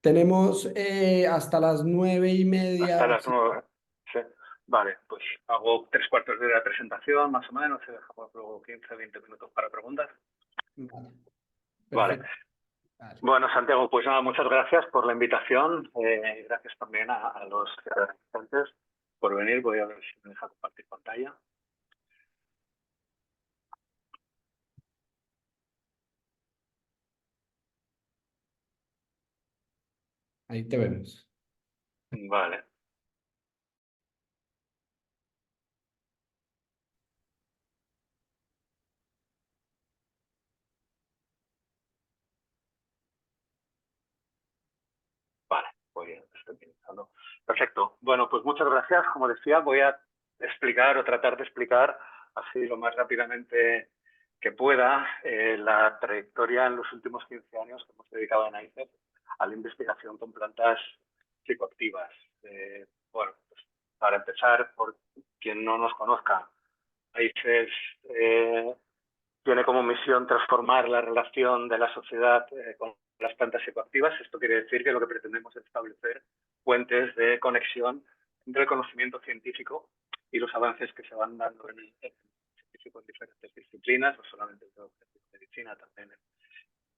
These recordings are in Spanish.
Tenemos hasta las 9:30. Hasta las 9. Sí. Vale, pues hago 3/4 de hora de presentación, más o menos, y dejamos luego 15-20 minutos para preguntas. Vale, Vale. perfecto. Vale. Bueno, Santiago, pues nada, muchas gracias por la invitación. Gracias también a los asistentes por venir. Voy a ver si me deja compartir pantalla. Ahí te vemos. Vale. Vale, muy bien, estoy pensando. Perfecto. Bueno, pues muchas gracias. Como decía, voy a explicar o tratar de explicar así lo más rápidamente que pueda la trayectoria en los últimos 15 años que hemos dedicado en AICER a la investigación con plantas psicoactivas. Bueno, pues para empezar, por quien no nos conozca, AICER tiene como misión transformar la relación de la sociedad con las plantas psicoactivas. Esto quiere decir que lo que pretendemos es establecer puentes de conexión entre el conocimiento científico y los avances que se van dando en el científico en diferentes disciplinas, no solamente en medicina, también en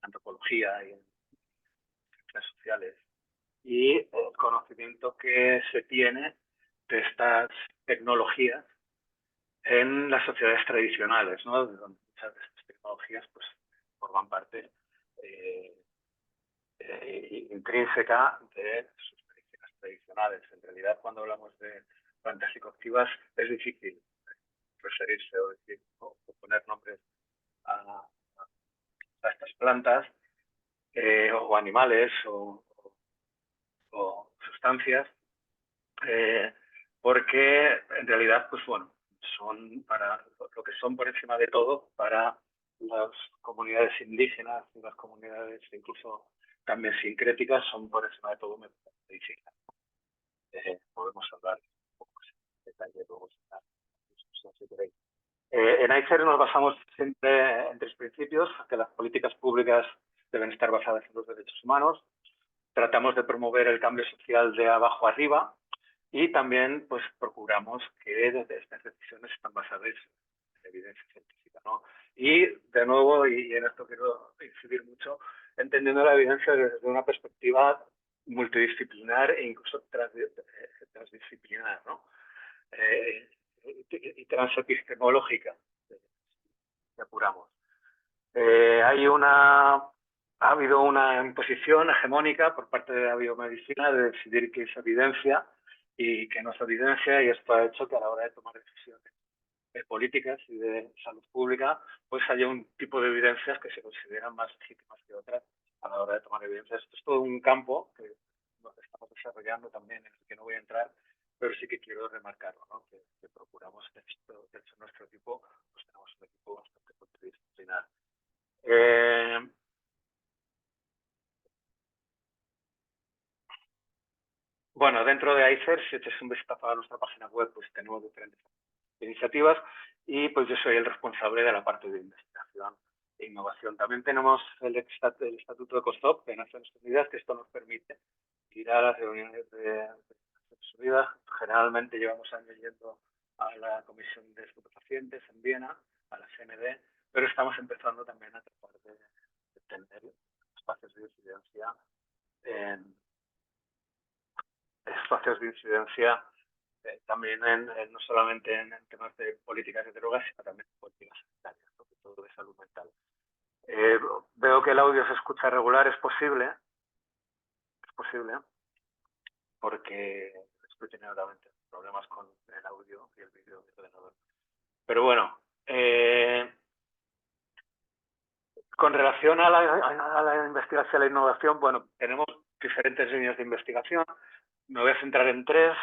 antropología y en ciencias sociales. Y el conocimiento que se tiene de estas tecnologías en las sociedades tradicionales, ¿no? Donde muchas de estas tecnologías pues, forman parte intrínseca de sus medicinas tradicionales. En realidad, cuando hablamos de plantas psicoactivas, es difícil referirse o, decir, o poner nombres a estas plantas o animales o sustancias, porque en realidad, pues bueno, son para lo que son por encima de todo para las comunidades indígenas y las comunidades incluso también sincréticas, son por encima de todo medicina. Podemos hablar un poco más en detalle luego si queréis. En AICER nos basamos siempre en 3 principios, que las políticas públicas deben estar basadas en los derechos humanos, tratamos de promover el cambio social de abajo arriba y también pues procuramos que estas decisiones están basadas en evidencia científica, ¿no? Y de nuevo, y en esto quiero incidir mucho, entendiendo la evidencia desde una perspectiva multidisciplinar e incluso transdisciplinar, ¿no? Y transepistemológica, si apuramos. Ha habido una imposición hegemónica por parte de la biomedicina de decidir qué es evidencia y qué no es evidencia, y esto ha hecho que a la hora de tomar decisiones políticas y de salud pública, pues haya un tipo de evidencias que se consideran más legítimas que otras a la hora de tomar evidencias. Esto es todo un campo que nos estamos desarrollando también, en el que no voy a entrar, pero sí que quiero remarcarlo, ¿no? Que procuramos, de hecho, nuestro equipo, pues tenemos un equipo bastante multidisciplinar. Bueno, dentro de AICER, si echas un vistazo a nuestra página web, pues tenemos diferentes iniciativas y pues yo soy el responsable de la parte de investigación e innovación. También tenemos el Estatuto de COSOP de Naciones Unidas, que esto nos permite ir a las reuniones de Naciones Unidas. Generalmente llevamos años yendo a la Comisión de Estupefacientes en Viena, a la CND, pero estamos empezando también a tratar de tener espacios de incidencia también no solamente en temas de políticas de drogas, sino también en políticas sanitarias, ¿no? Todo de salud mental. Veo que el audio se escucha regular, es posible, porque estoy teniendo también problemas con el audio y el vídeo del ordenador. Pero bueno, con relación a la investigación y la innovación, bueno, tenemos diferentes líneas de investigación. Me voy a centrar en 3.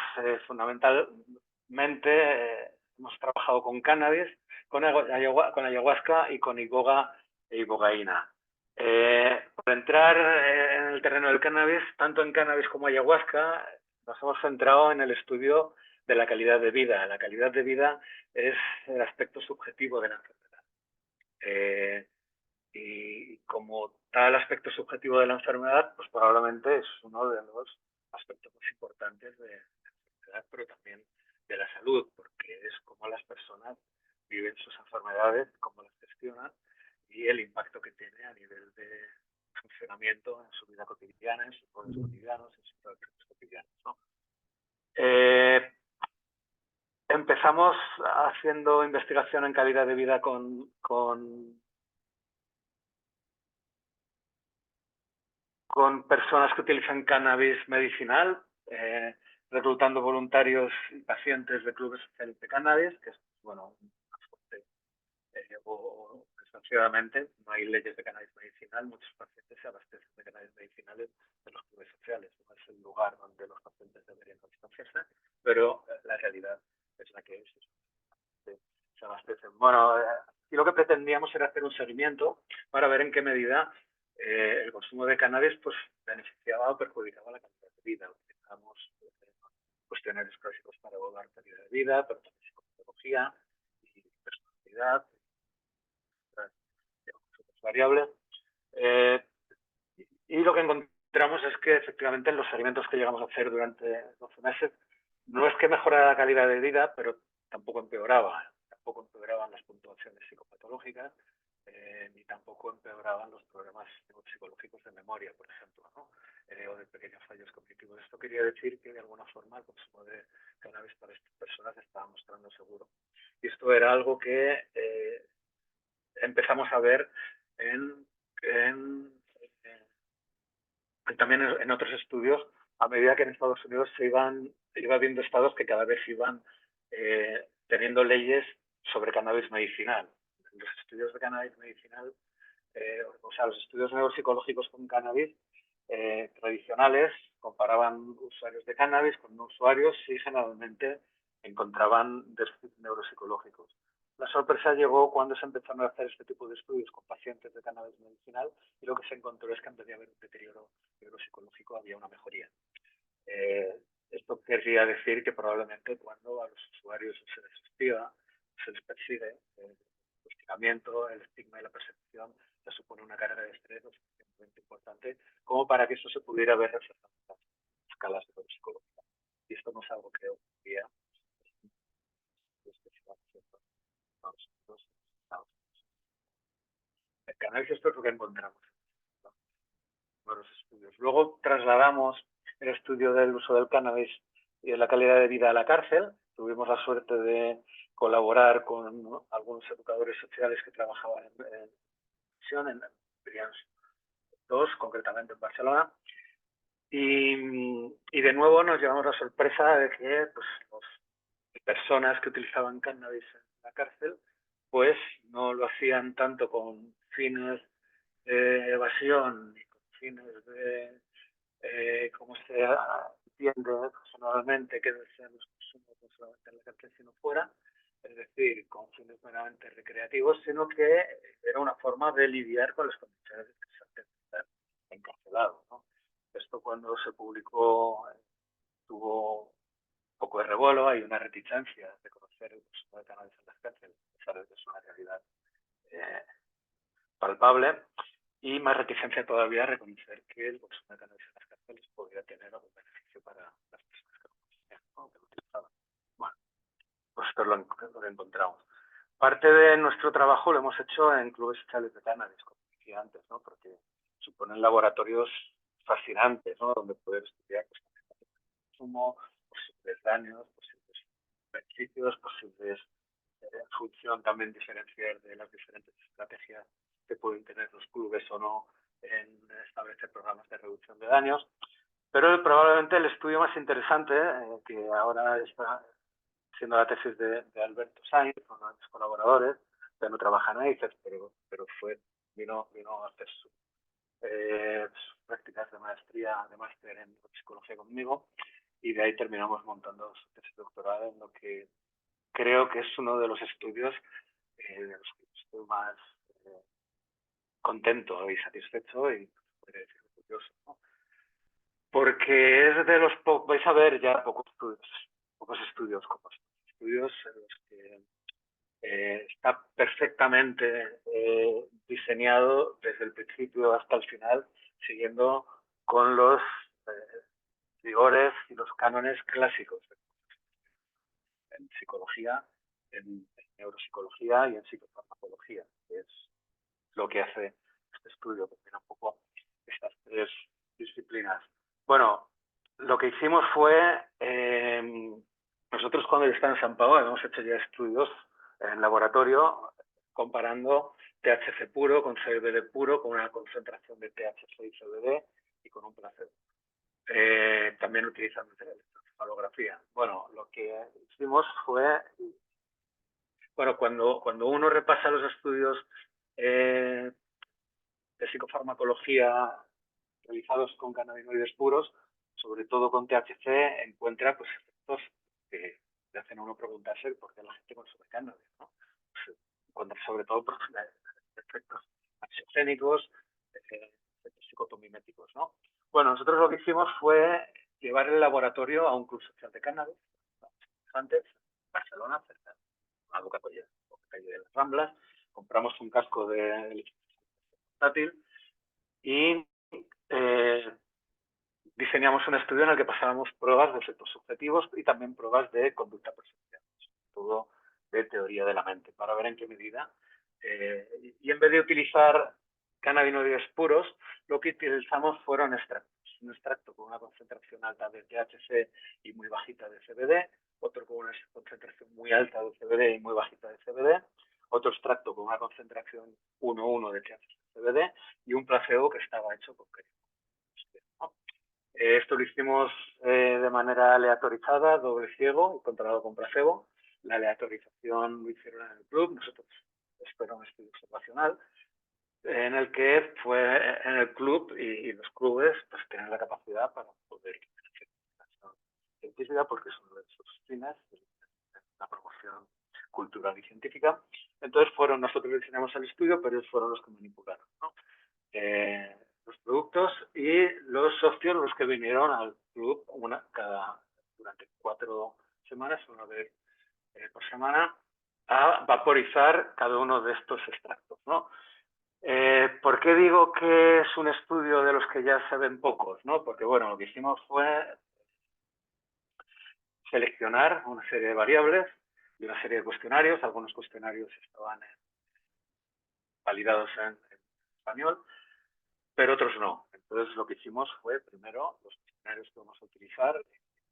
Fundamentalmente, hemos trabajado con cannabis, con ayahuasca y con iboga e ibogaína. Para entrar en el terreno del cannabis, tanto en cannabis como ayahuasca, nos hemos centrado en el estudio de la calidad de vida. La calidad de vida es el aspecto subjetivo de la enfermedad. y como tal aspecto subjetivo de la enfermedad, pues probablemente es uno de los aspectos más importantes de la enfermedad, pero también de la salud, porque es cómo las personas viven sus enfermedades, cómo las gestionan y el impacto que tiene a nivel de funcionamiento en su vida cotidiana, en sus roles cotidianos, en sus procesos cotidianos, ¿no? Empezamos haciendo investigación en calidad de vida con personas que utilizan cannabis medicinal, reclutando voluntarios y pacientes de clubes sociales de cannabis, que es, bueno, una fuente, o desgraciadamente no hay leyes de cannabis medicinal, muchos pacientes se abastecen de cannabis medicinales de los clubes sociales, no es el lugar donde los pacientes deberían abastecerse, pero la realidad es la que es, se abastecen. Bueno, y lo que pretendíamos era hacer un seguimiento para ver en qué medida el consumo de cannabis pues beneficiaba o perjudicaba la calidad de vida. Utilizamos cuestionarios clásicos para evaluar calidad de vida, pero también psicología y personalidad, otras variables. Y lo que encontramos es que efectivamente en los seguimientos que llegamos a hacer durante 12 meses no es que mejorara la calidad de vida, pero tampoco empeoraba. Tampoco empeoraban las puntuaciones psicopatológicas, ni tampoco empeoraban los problemas psicológicos de memoria, por ejemplo, ¿no? O de pequeños fallos cognitivos. Esto quería decir que de alguna forma el consumo de cannabis para estas personas estaba mostrando seguro. Y esto era algo que empezamos a ver también en otros estudios, a medida que en Estados Unidos iba viendo estados que cada vez iban teniendo leyes sobre cannabis medicinal. Los estudios de cannabis medicinal, o sea, los estudios neuropsicológicos con cannabis tradicionales comparaban usuarios de cannabis con no usuarios y generalmente encontraban déficits neuropsicológicos. La sorpresa llegó cuando se empezaron a hacer este tipo de estudios con pacientes de cannabis medicinal y lo que se encontró es que en vez de haber un deterioro neuropsicológico había una mejoría. Esto querría decir que probablemente cuando a los usuarios se les hostiga, se les persigue, el hostigamiento, el estigma y la persecución ya supone una carga de estrés lo suficientemente importante como para que eso se pudiera ver reflejado en las escalas de psicología. Y esto no es algo que hoy en día el cannabis esto es lo que encontramos, ¿no? Los estudios. Luego trasladamos el estudio del uso del cannabis y de la calidad de vida a la cárcel. Tuvimos la suerte de colaborar con, ¿no?, algunos educadores sociales que trabajaban en prisión, en Brians 2, concretamente en Barcelona. Y de nuevo nos llevamos la sorpresa de que pues, las personas que utilizaban cannabis en la cárcel pues no lo hacían tanto con fines de evasión y con fines de como se entiende personalmente que desean los consumos no solamente en la cárcel sino fuera, es decir, con fines meramente recreativos, sino que era una forma de lidiar con las condiciones de estar encarcelado, ¿no? Esto cuando se publicó tuvo un poco de revuelo, hay una reticencia de conocer el consumo de cannabis en las cárceles, a pesar de que es una realidad palpable, y más reticencia todavía a reconocer que el consumo de cannabis en las cárceles podría tener algún beneficio para las personas que lo consumían, ¿no?, que lo utilizaban. Bueno, pues esto lo encontramos. Parte de nuestro trabajo lo hemos hecho en clubes sociales de cannabis, como decía antes, ¿no?, porque suponen laboratorios fascinantes, ¿no?, donde poder estudiar pues, consumo, posibles daños, posibles beneficios, posibles función también diferenciar de las diferentes estrategias que pueden tener los clubes o no en establecer programas de reducción de daños. Pero probablemente el estudio más interesante, que ahora está siendo la tesis de Alberto Sainz, con los colaboradores, ya no trabaja en AICES, pero vino a hacer sus prácticas de maestría, de máster en psicología conmigo, y de ahí terminamos montando su tesis doctoral en lo que creo que es uno de los estudios de los que estoy más contento y satisfecho y podría decir orgulloso, ¿no? Porque es de los vais a ver ya pocos estudios como estos, estudios en los que está perfectamente diseñado desde el principio hasta el final, siguiendo con los rigores y los cánones clásicos en psicología, en neuropsicología y en psicofarmacología, que es lo que hace este estudio, que tiene un poco estas tres disciplinas. Bueno, lo que hicimos fue, nosotros cuando estamos en San Pau hemos hecho ya estudios en laboratorio comparando THC puro con CBD puro, con una concentración de THC y CBD y con un placebo. También utilizando electroencefalografía. Bueno, lo que hicimos fue, bueno, cuando uno repasa los estudios de psicofarmacología realizados con cannabinoides puros, sobre todo con THC, encuentra pues efectos que le hacen a uno preguntarse por qué la gente consume cannabis, ¿no? Pues, encuentra sobre todo pues, efectos ansiogénicos, efectos psicotomiméticos, ¿no? Bueno, nosotros lo que hicimos fue llevar el laboratorio a un club social de cannabis, antes, en Barcelona, cerca de la calle de las Ramblas. Compramos un casco de portátil y diseñamos un estudio en el que pasábamos pruebas de efectos subjetivos y también pruebas de conducta perceptual, todo de teoría de la mente, para ver en qué medida. Y en vez de utilizar cannabinoides puros, lo que utilizamos fueron extractos. Un extracto con una concentración alta de THC y muy bajita de CBD, otro con una concentración muy alta de CBD y muy bajita de CBD, otro extracto con una concentración 1,1 de THC-CBD y un placebo que estaba hecho con cannabis. Esto lo hicimos de manera aleatorizada, doble ciego y controlado con placebo. La aleatorización lo hicieron en el club, nosotros esto era un estudio observacional, en el que fue en el club y los clubes pues tienen la capacidad para poder hacer investigación científica porque es uno de sus fines, la promoción cultural y científica. Entonces nosotros diseñamos el estudio, pero ellos fueron los que manipularon, ¿no? Los productos y los socios los que vinieron al club durante 4 semanas, una vez por semana, a vaporizar cada uno de estos extractos, ¿no? ¿Por qué digo que es un estudio de los que ya se ven pocos, ¿no? Porque, bueno, lo que hicimos fue seleccionar una serie de variables y una serie de cuestionarios. Algunos cuestionarios estaban validados en español, pero otros no. Entonces, lo que hicimos fue, primero, los cuestionarios que vamos a utilizar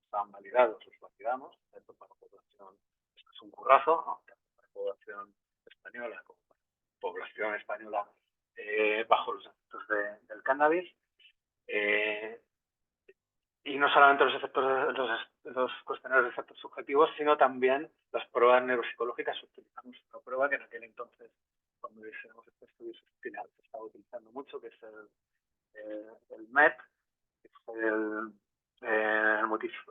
estaban validados, los validamos, tanto para población, esto es un currazo, ¿no? Tanto para población española como para población española bajo los efectos del cannabis. Y no solamente los efectos los cuestionarios de efectos subjetivos, sino también las pruebas neuropsicológicas. Utilizamos una prueba que en aquel entonces, cuando diseñamos este estudio, se estaba utilizando mucho, que es el MET, que es el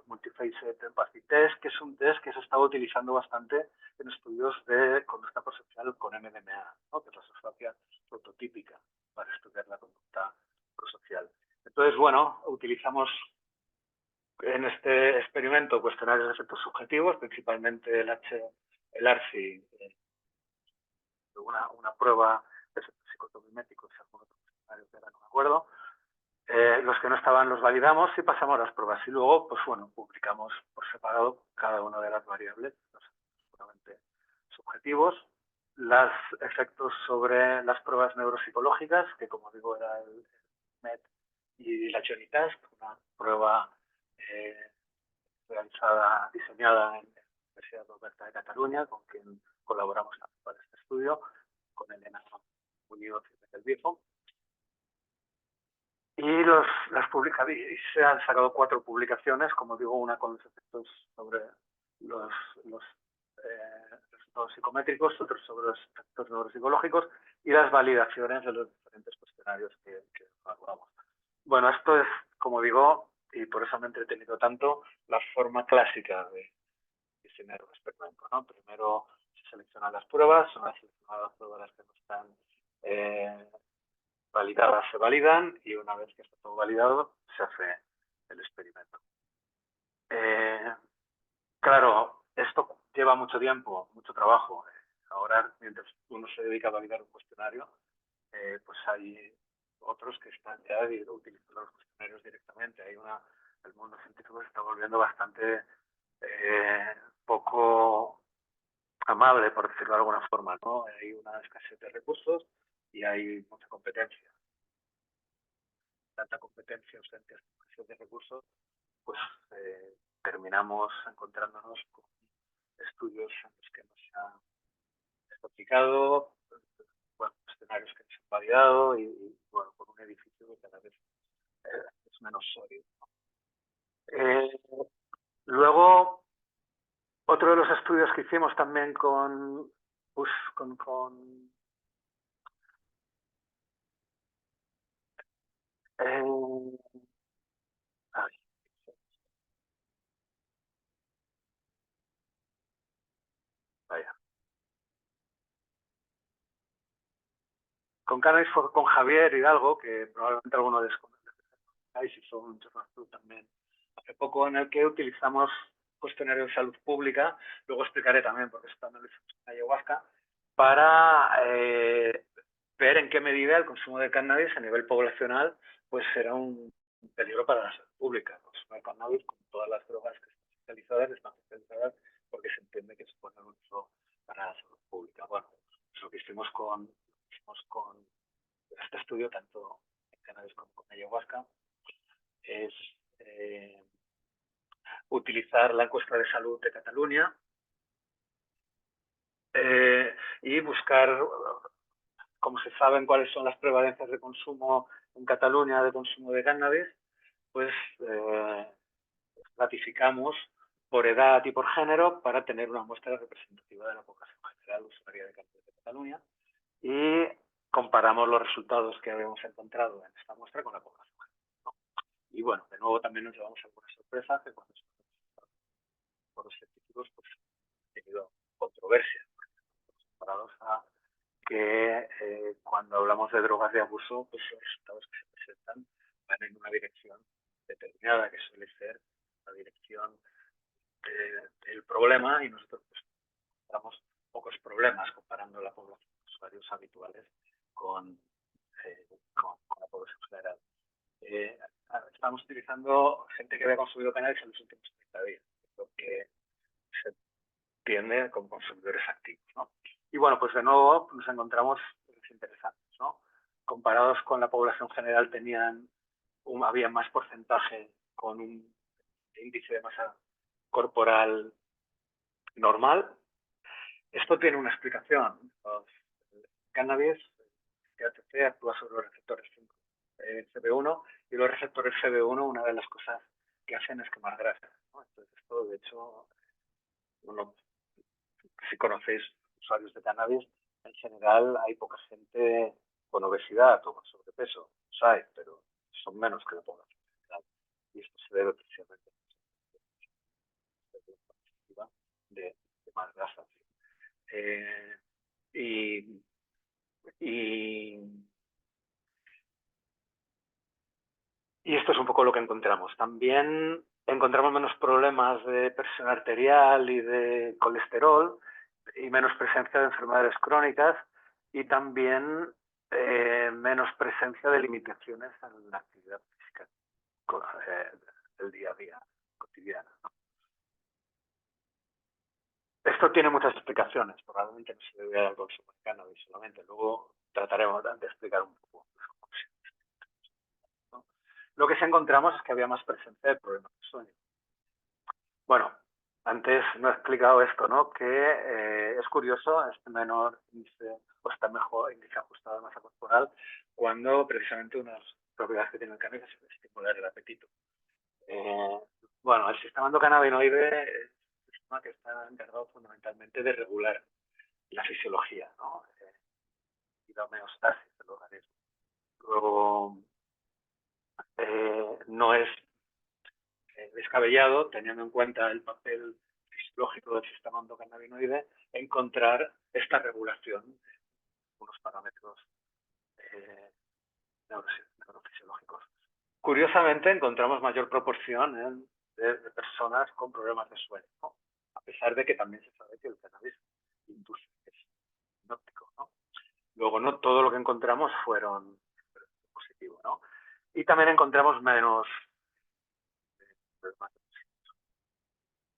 Multifaceted Empathy Test, que es un test que se estaba utilizando bastante en estudios de conducta prosocial con MDMA, ¿no? Que es la sustancia prototípica para estudiar la conducta prosocial. Entonces, bueno, utilizamos en este experimento cuestionarios de efectos subjetivos, principalmente el ARSI, una prueba de efectos psicotomiméticos, algún otro cuestionario que ahora no me acuerdo. Los que no estaban los validamos y pasamos las pruebas. Y luego, pues bueno, publicamos por separado cada una de las variables, los puramente subjetivos, los efectos sobre las pruebas neuropsicológicas, que como digo era el MET y la Johnny Task, una prueba diseñada en la Universidad Oberta de Cataluña, con quien colaboramos para este estudio, con Elena Muñoz y del Viejo. Y se han sacado 4 publicaciones, como digo, una con los efectos sobre los resultados psicométricos, otros sobre los efectos neuropsicológicos y las validaciones de los diferentes cuestionarios que evaluamos. Bueno, esto es, como digo, y por eso me he entretenido tanto, la forma clásica de diseñar un experimento, ¿no? Primero se seleccionan las pruebas, son las seleccionadas todas las que no están validadas se validan y una vez que está todo validado se hace el experimento. Claro, esto lleva mucho tiempo, mucho trabajo. Ahora, mientras uno se dedica a validar un cuestionario, pues hay otros que están ya utilizando los cuestionarios directamente. El mundo científico se está volviendo bastante poco amable, por decirlo de alguna forma, ¿no? Hay una escasez de recursos y hay mucha competencia. Tanta competencia, ausencia de recursos, pues terminamos encontrándonos con estudios en los que no se ha aplicado, bueno, escenarios que no se han validado y bueno, con un edificio que cada vez es menos sólido. Luego, otro de los estudios que hicimos también con ay, vaya. Con cannabis fue con Javier Hidalgo, que probablemente alguno de ustedes hizo un tú también hace poco, en el que utilizamos cuestionarios de salud pública, luego explicaré también porque esto no lo hicimos en ayahuasca, para ver en qué medida el consumo de cannabis a nivel poblacional pues será un peligro para la salud pública. El consumo de cannabis, como todas las drogas que están especializadas porque se entiende que supone un uso para la salud pública. Bueno, pues lo que hicimos con este estudio, tanto en cannabis como con ayahuasca, es utilizar la encuesta de salud de Cataluña y buscar, como se saben cuáles son las prevalencias de consumo en Cataluña de consumo de cannabis, pues ratificamos por edad y por género para tener una muestra representativa de la población general usuaria de cannabis de Cataluña y comparamos los resultados que habíamos encontrado en esta muestra con la población general. Y bueno, de nuevo también nos llevamos algunas sorpresas que cuando por los científicos pues ha tenido controversia comparados a que cuando hablamos de drogas de abuso, pues los resultados que se presentan van en una dirección determinada, que suele ser la dirección del problema, y nosotros pues, encontramos pocos problemas comparando la población de usuarios habituales con la población general. Estamos utilizando gente que había consumido cannabis en los últimos 30 días, lo que se tiende como consumidores activos, ¿no? Y bueno, pues de nuevo nos encontramos cosas interesantes, ¿no? Comparados con la población general había más porcentaje con un índice de masa corporal normal. Esto tiene una explicación. El cannabis, el THC, actúa sobre los receptores CB1 y los receptores CB1, una de las cosas que hacen es quemar grasa, ¿no? Entonces esto, de hecho, si conocéis usuarios de cannabis, en general hay poca gente con obesidad o con sobrepeso. Los hay, pero son menos que la población general. Y esto se debe precisamente a de más grasa. Y esto es un poco lo que encontramos. También encontramos menos problemas de presión arterial y de colesterol y menos presencia de enfermedades crónicas y también menos presencia de limitaciones en la actividad física del día a día, cotidiana, ¿no? Esto tiene muchas explicaciones, probablemente no se debe al consumo de cannabis solamente. Luego trataremos de explicar un poco las conclusiones, ¿no? Lo que sí encontramos es que había más presencia de problemas de sueño. Bueno, antes no he explicado esto, ¿no? Que es curioso, este menor índice, o está mejor índice ajustado de masa corporal, cuando precisamente una de las propiedades que tiene el cannabis es estimular el apetito. Bueno, el sistema endocannabinoide es un sistema que está encargado fundamentalmente de regular la fisiología, ¿no? Y la homeostasis del organismo. Luego, no es descabellado, teniendo en cuenta el papel fisiológico del sistema endocannabinoide, encontrar esta regulación de unos parámetros neurofisiológicos. Curiosamente, encontramos mayor proporción de personas con problemas de sueño, ¿no? A pesar de que también se sabe que el cannabis induce, es hipnótico, ¿no? Luego, no todo lo que encontramos fueron positivo, ¿no? Y también encontramos menos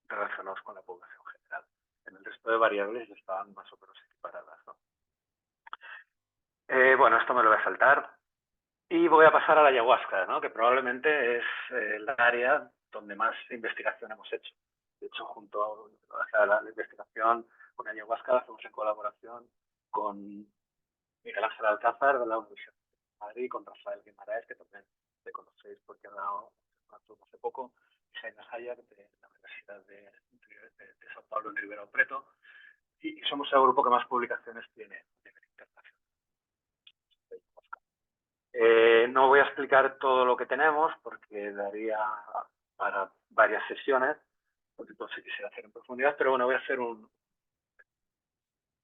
relacionados con la población general. En el resto de variables estaban más o menos equiparadas, ¿no? Bueno, esto me lo voy a saltar. Y voy a pasar a la ayahuasca, ¿no? Que probablemente es el área donde más investigación hemos hecho. De hecho, junto a la investigación con ayahuasca la hacemos en colaboración con Miguel Ángel Alcázar de la Universidad de Madrid, con Rafael Guimaraes, que también le conocéis porque ha dado una turma hace poco, y Jaime Hayek de la Universidad de Sao Paulo en Ribeirão Preto, y somos el grupo que más publicaciones tiene a nivel internacional. No voy a explicar todo lo que tenemos porque daría para varias sesiones, porque todo se quisiera hacer en profundidad, pero bueno, voy a hacer un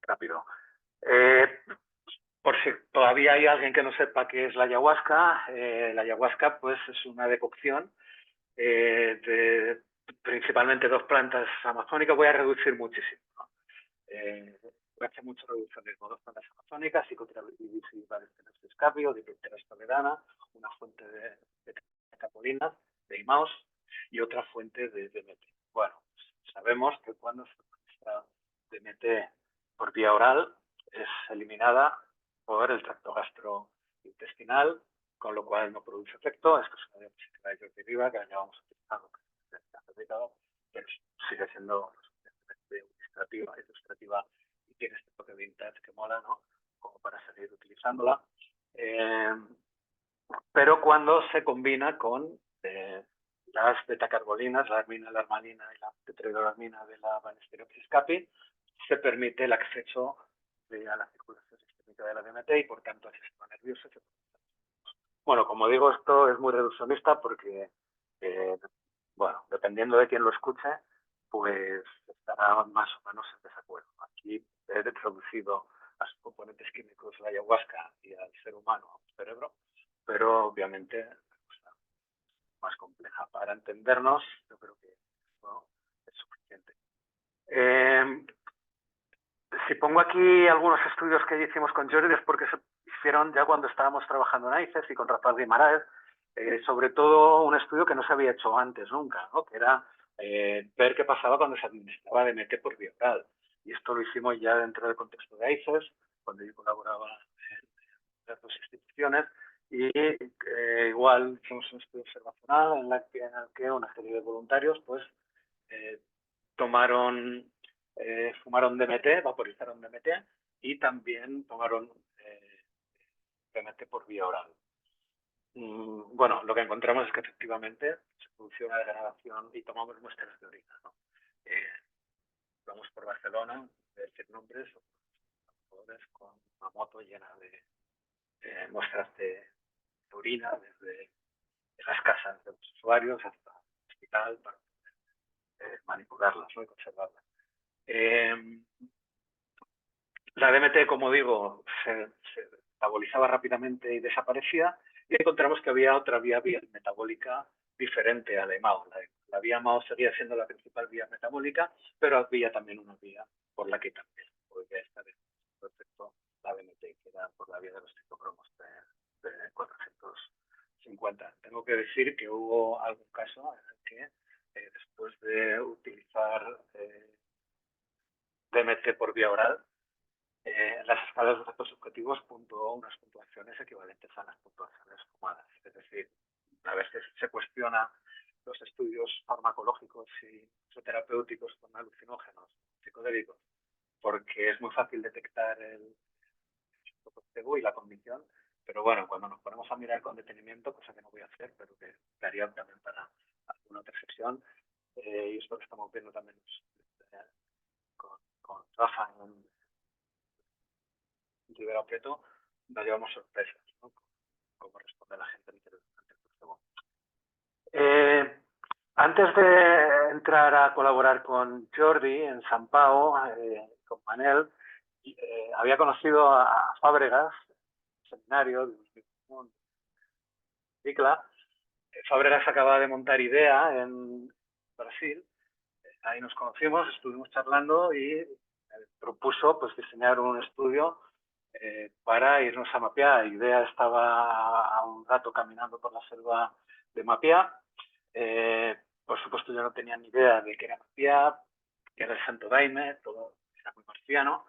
rápido. Por si todavía hay alguien que no sepa qué es la ayahuasca pues es una decocción de principalmente 2 plantas amazónicas. Voy a reducir muchísimo, ¿no? Voy a hacer mucho reduccionismo. 2 plantas amazónicas, Psicoterapia de escapio, Dipteris toledana, una fuente de capolinas, de Imaos, y otra fuente de DMT. Bueno, sabemos que cuando se administra DMT por vía oral es eliminada por el tracto gastrointestinal, con lo cual no produce efecto. Esto es una diapositiva de Jordi Riba que la llevamos utilizando hace décadas, pero sigue siendo suficientemente ilustrativa y tiene este toque vintage que mola, ¿no? Como para seguir utilizándola. Pero cuando se combina con las betacarbolinas, la armina, la armalina y la tetrahidroarmina de la Banisteriopsis capi, se permite el acceso a la circulación sistémica de la DMT y por tanto al sistema nervioso. Bueno, como digo, esto es muy reduccionista porque, bueno, dependiendo de quién lo escuche, pues estará más o menos en desacuerdo. Aquí he reducido a sus componentes químicos la ayahuasca y al ser humano, al cerebro, pero obviamente más compleja. Para entendernos, yo creo que no es suficiente. Si pongo aquí algunos estudios que hicimos con Jordi es porque se hicieron ya cuando estábamos trabajando en ICES y con Rafael Guimaraes, sobre todo un estudio que no se había hecho antes nunca, ¿no? Que era ver qué pasaba cuando se administraba DMT por vía oral. Y esto lo hicimos ya dentro del contexto de ICES, cuando yo colaboraba en las 2 instituciones, y igual hicimos un estudio observacional en el que una serie de voluntarios pues fumaron DMT, vaporizaron DMT y también tomaron DMT por vía oral. Bueno, lo que encontramos es que efectivamente se produjo una degradación y tomamos muestras de orina, ¿no? Vamos por Barcelona, de decir nombres, con una moto llena de muestras de orina, desde las casas de los usuarios hasta el hospital, para manipularlas, ¿no? Y conservarlas. La DMT, como digo, se metabolizaba rápidamente y desaparecía, y encontramos que había otra vía metabólica diferente a la EMAO. La vía EMAO seguía siendo la principal vía metabólica, pero había también una vía por la que también podría estar respecto la DMT, que era por la vía de los citocromos de 450. Tengo que decir que hubo algún caso en el que después de utilizar DMT por vía oral, las escalas de efectos subjetivos puntuó unas puntuaciones equivalentes a las puntuaciones fumadas. Es decir, una vez que se cuestiona los estudios farmacológicos y terapéuticos con alucinógenos, psicodélicos, porque es muy fácil detectar el placebo y la condición, pero bueno, cuando nos ponemos a mirar con detenimiento, cosa que no voy a hacer, pero que daría también para alguna otra sesión, y esto lo estamos viendo también con Rafa en Ribeirão Preto, nos llevamos sorpresas, ¿no? Cómo responde la gente ante el placebo. Antes de entrar a colaborar con Jordi en San Pau, con Manel, había conocido a Fábregas, seminario de Cicla. Fábregas acababa de montar IDEA en Brasil. Ahí nos conocimos, estuvimos charlando y propuso pues diseñar un estudio para irnos a Mapiá. Idea estaba a un rato caminando por la selva de Mapiá. Por supuesto, yo no tenía ni idea de qué era Mapiá, que era el Santo Daime, todo era muy marciano.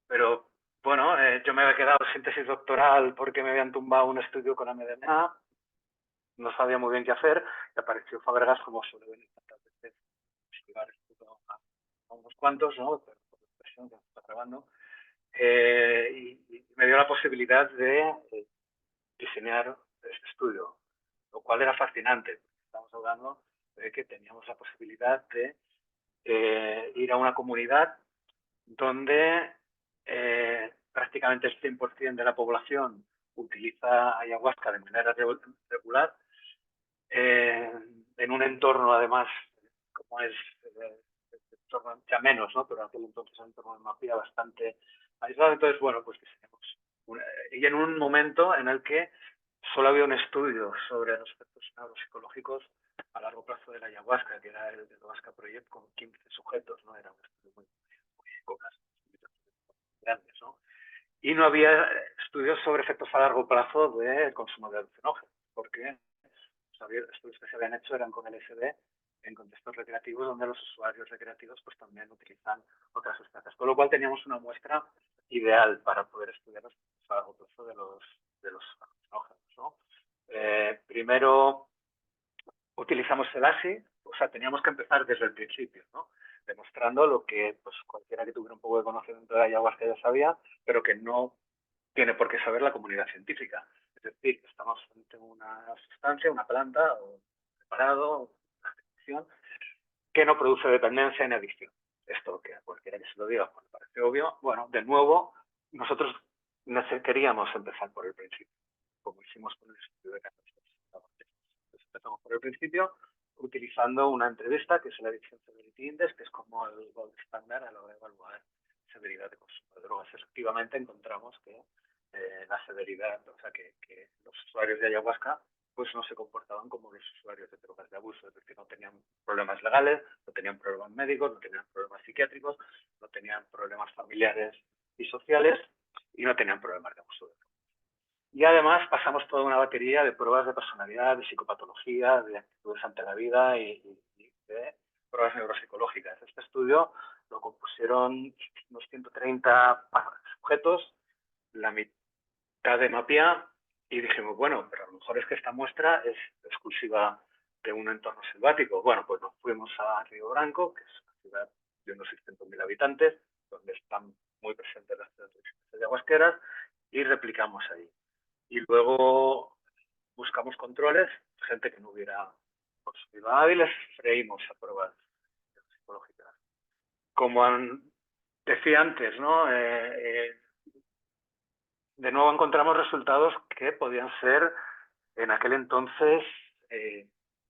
Pero bueno, yo me había quedado sin tesis doctoral porque me habían tumbado un estudio con MDMA. No sabía muy bien qué hacer y apareció Fabregas, como suele venir tantas veces, investigar esto a unos cuantos, ¿no? Pero por la expresión que está grabando. Y me dio la posibilidad de diseñar este estudio, lo cual era fascinante. Estamos hablando de que teníamos la posibilidad de ir a una comunidad donde prácticamente el 100% de la población utiliza ayahuasca de manera regular, en un entorno además como es entorno, ya menos, ¿no? Pero en aquel entonces un entorno de Mapiá bastante aislado. Entonces, bueno, pues diseñamos y en un momento en el que solo había un estudio sobre los efectos neuropsicológicos a largo plazo de la ayahuasca, que era el Ayahuasca Project con 15 sujetos, ¿no? Era un estudio muy grandes, ¿no? Y no había estudios sobre efectos a largo plazo del consumo de alucinógenos, porque los estudios que se habían hecho eran con LSD en contextos recreativos, donde los usuarios recreativos pues también utilizan otras sustancias. Con lo cual teníamos una muestra ideal para poder estudiar los efectos a largo plazo de los alucinógenos, ¿no? Primero utilizamos el ASI, o sea, teníamos que empezar desde el principio, ¿no? Demostrando lo que pues, cualquiera que tuviera un poco de conocimiento de ayahuasca ya sabía, pero que no tiene por qué saber la comunidad científica. Es decir, que estamos frente a una sustancia, una planta, o un preparado, una adicción, que no produce dependencia ni adicción. Esto que a cualquiera que se lo diga, pues me parece obvio. Bueno, de nuevo, nosotros queríamos empezar por el principio, como hicimos con el estudio de casos. Entonces empezamos por el principio, utilizando una entrevista, que es el Addiction Severity Index, que es como el gold standard a la hora de evaluar severidad de consumo de drogas. Efectivamente, encontramos que la severidad, o sea, que los usuarios de ayahuasca pues no se comportaban como los usuarios de drogas de abuso, es decir, no tenían problemas legales, no tenían problemas médicos, no tenían problemas psiquiátricos, no tenían problemas familiares y sociales y no tenían problemas de abuso de drogas. Y además pasamos toda una batería de pruebas de personalidad, de psicopatología, de actitudes ante la vida y de pruebas neuropsicológicas. Este estudio lo compusieron unos 130 sujetos, la mitad de Mapiá, y dijimos, bueno, pero a lo mejor es que esta muestra es exclusiva de un entorno selvático. Bueno, pues nos fuimos a Río Branco, que es una ciudad de unos 600.000 habitantes, donde están muy presentes las tradiciones ayahuasqueras, y replicamos ahí. Y luego buscamos controles, gente que no hubiera consumido nada y les freímos a pruebas psicológicas. Como decía antes, ¿no? De nuevo encontramos resultados que podían ser en aquel entonces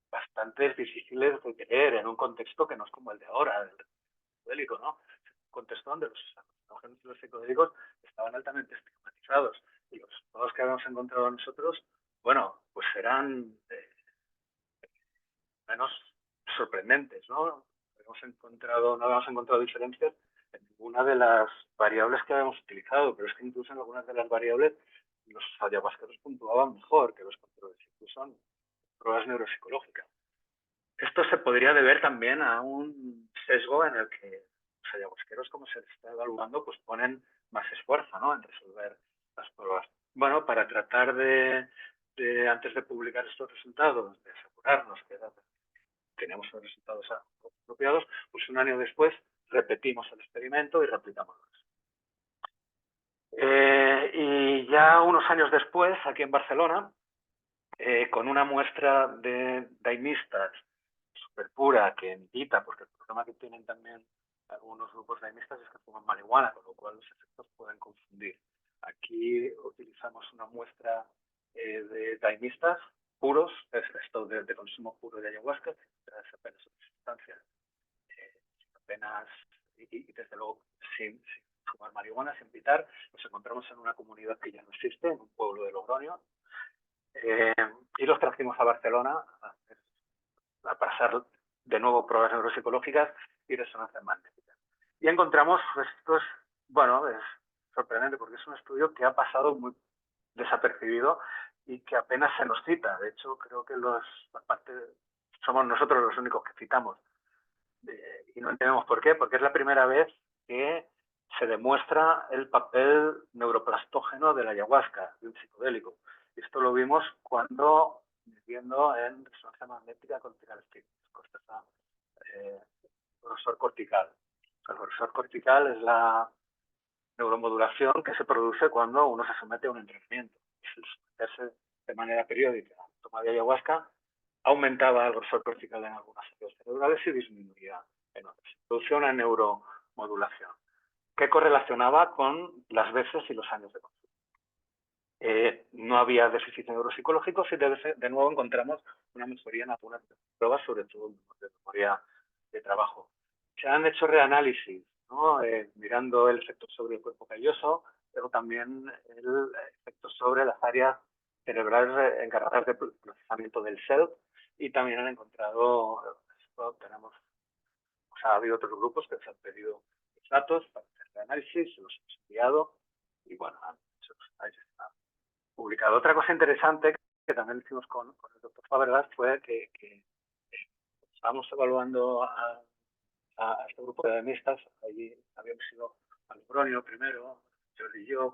bastante difíciles de creer en un contexto que no es como el de ahora, el psicodélico, ¿no? Un contexto donde los alucinógenos y los psicodélicos estaban altamente estigmatizados y los resultados que habíamos encontrado nosotros, bueno, pues eran menos sorprendentes, ¿no? No habíamos encontrado diferencias en ninguna de las variables que habíamos utilizado, pero es que incluso en algunas de las variables los ayahuasqueros puntuaban mejor que los controles, incluso en pruebas neuropsicológicas. Esto se podría deber también a un sesgo en el que los ayahuasqueros, como se les está evaluando, pues ponen más esfuerzo, ¿no?, en resolver las pruebas. Bueno, para tratar antes de publicar estos resultados, de asegurarnos que teníamos los resultados apropiados, pues un año después repetimos el experimento y replicamos eso. Y ya unos años después, aquí en Barcelona, con una muestra de daimistas súper pura que invita, porque el problema que tienen también algunos grupos daimistas es que fuman marihuana, con lo cual los efectos pueden confundir. Aquí utilizamos una muestra de daimistas puros, es esto de consumo puro de ayahuasca, es apenas una sustancia, apenas, y desde luego sin fumar marihuana, sin pitar. Nos encontramos en una comunidad que ya no existe, en un pueblo de Logroño, y los trajimos a Barcelona a pasar de nuevo pruebas neuropsicológicas y resonancia magnética. Y encontramos estos, bueno, sorprendente porque es un estudio que ha pasado muy desapercibido y que apenas se nos cita. De hecho, creo que somos nosotros los únicos que citamos. Y no entendemos por qué, porque es la primera vez que se demuestra el papel neuroplastógeno de la ayahuasca, de un psicodélico. Y esto lo vimos cuando, viendo en resonancia magnética cortical grosor cortical. El grosor cortical es la neuromodulación que se produce cuando uno se somete a un entrenamiento. El someterse de manera periódica a toma de ayahuasca aumentaba el grosor cortical en algunas áreas cerebrales y disminuía en otras. Se producía una neuromodulación que correlacionaba con las veces y los años de consumo. No había déficit neuropsicológicos y de nuevo encontramos una mejoría en algunas pruebas, sobre todo de memoria de trabajo. Se han hecho reanálisis, ¿no? Mirando el efecto sobre el cuerpo calloso, pero también el efecto sobre las áreas cerebrales encargadas del procesamiento del self, y también han encontrado, ha habido otros grupos que se han pedido los datos para hacer reanálisis, se los hemos enviado y bueno, ahí está publicado. Otra cosa interesante que también hicimos con el doctor Fabregas fue que estábamos evaluando a este grupo de ademistas. Allí habíamos ido al Logroño primero, Jordi y yo,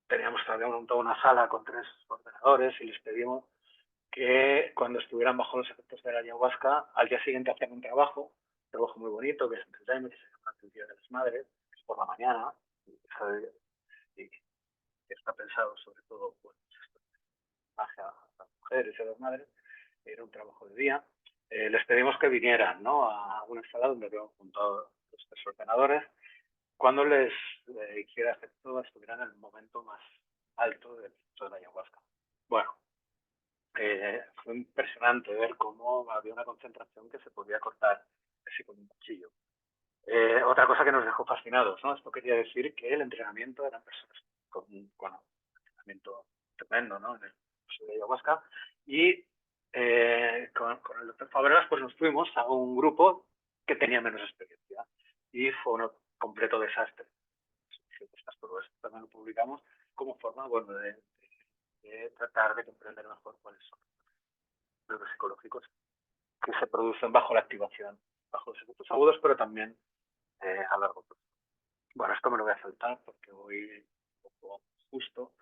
habíamos montado una sala con 3 ordenadores y les pedimos que cuando estuvieran bajo los efectos de la ayahuasca, al día siguiente hacían un trabajo muy bonito, que es el time, que se llama el Día de las Madres, que es por la mañana, y que está pensado sobre todo hacia las mujeres y a las madres. Era un trabajo de día. Les pedimos que vinieran, ¿no?, a una sala donde habíamos montado los 3 ordenadores. Cuando les hiciera efecto, estuvieran en el momento más alto del efecto de la ayahuasca. Bueno, fue impresionante ver cómo había una concentración que se podía cortar casi con un cuchillo. Otra cosa que nos dejó fascinados, ¿no? Esto quería decir que el entrenamiento eran personas con un entrenamiento tremendo, ¿no?, en el uso de ayahuasca. Y con el doctor Fabregas pues nos fuimos a un grupo que tenía menos experiencia y fue un completo desastre. Estas pruebas también lo publicamos como forma, bueno, de tratar de comprender mejor cuáles son los psicológicos que se producen bajo la activación, bajo los efectos agudos, pero también a largo plazo. Bueno, esto me lo voy a saltar porque voy un poco justo.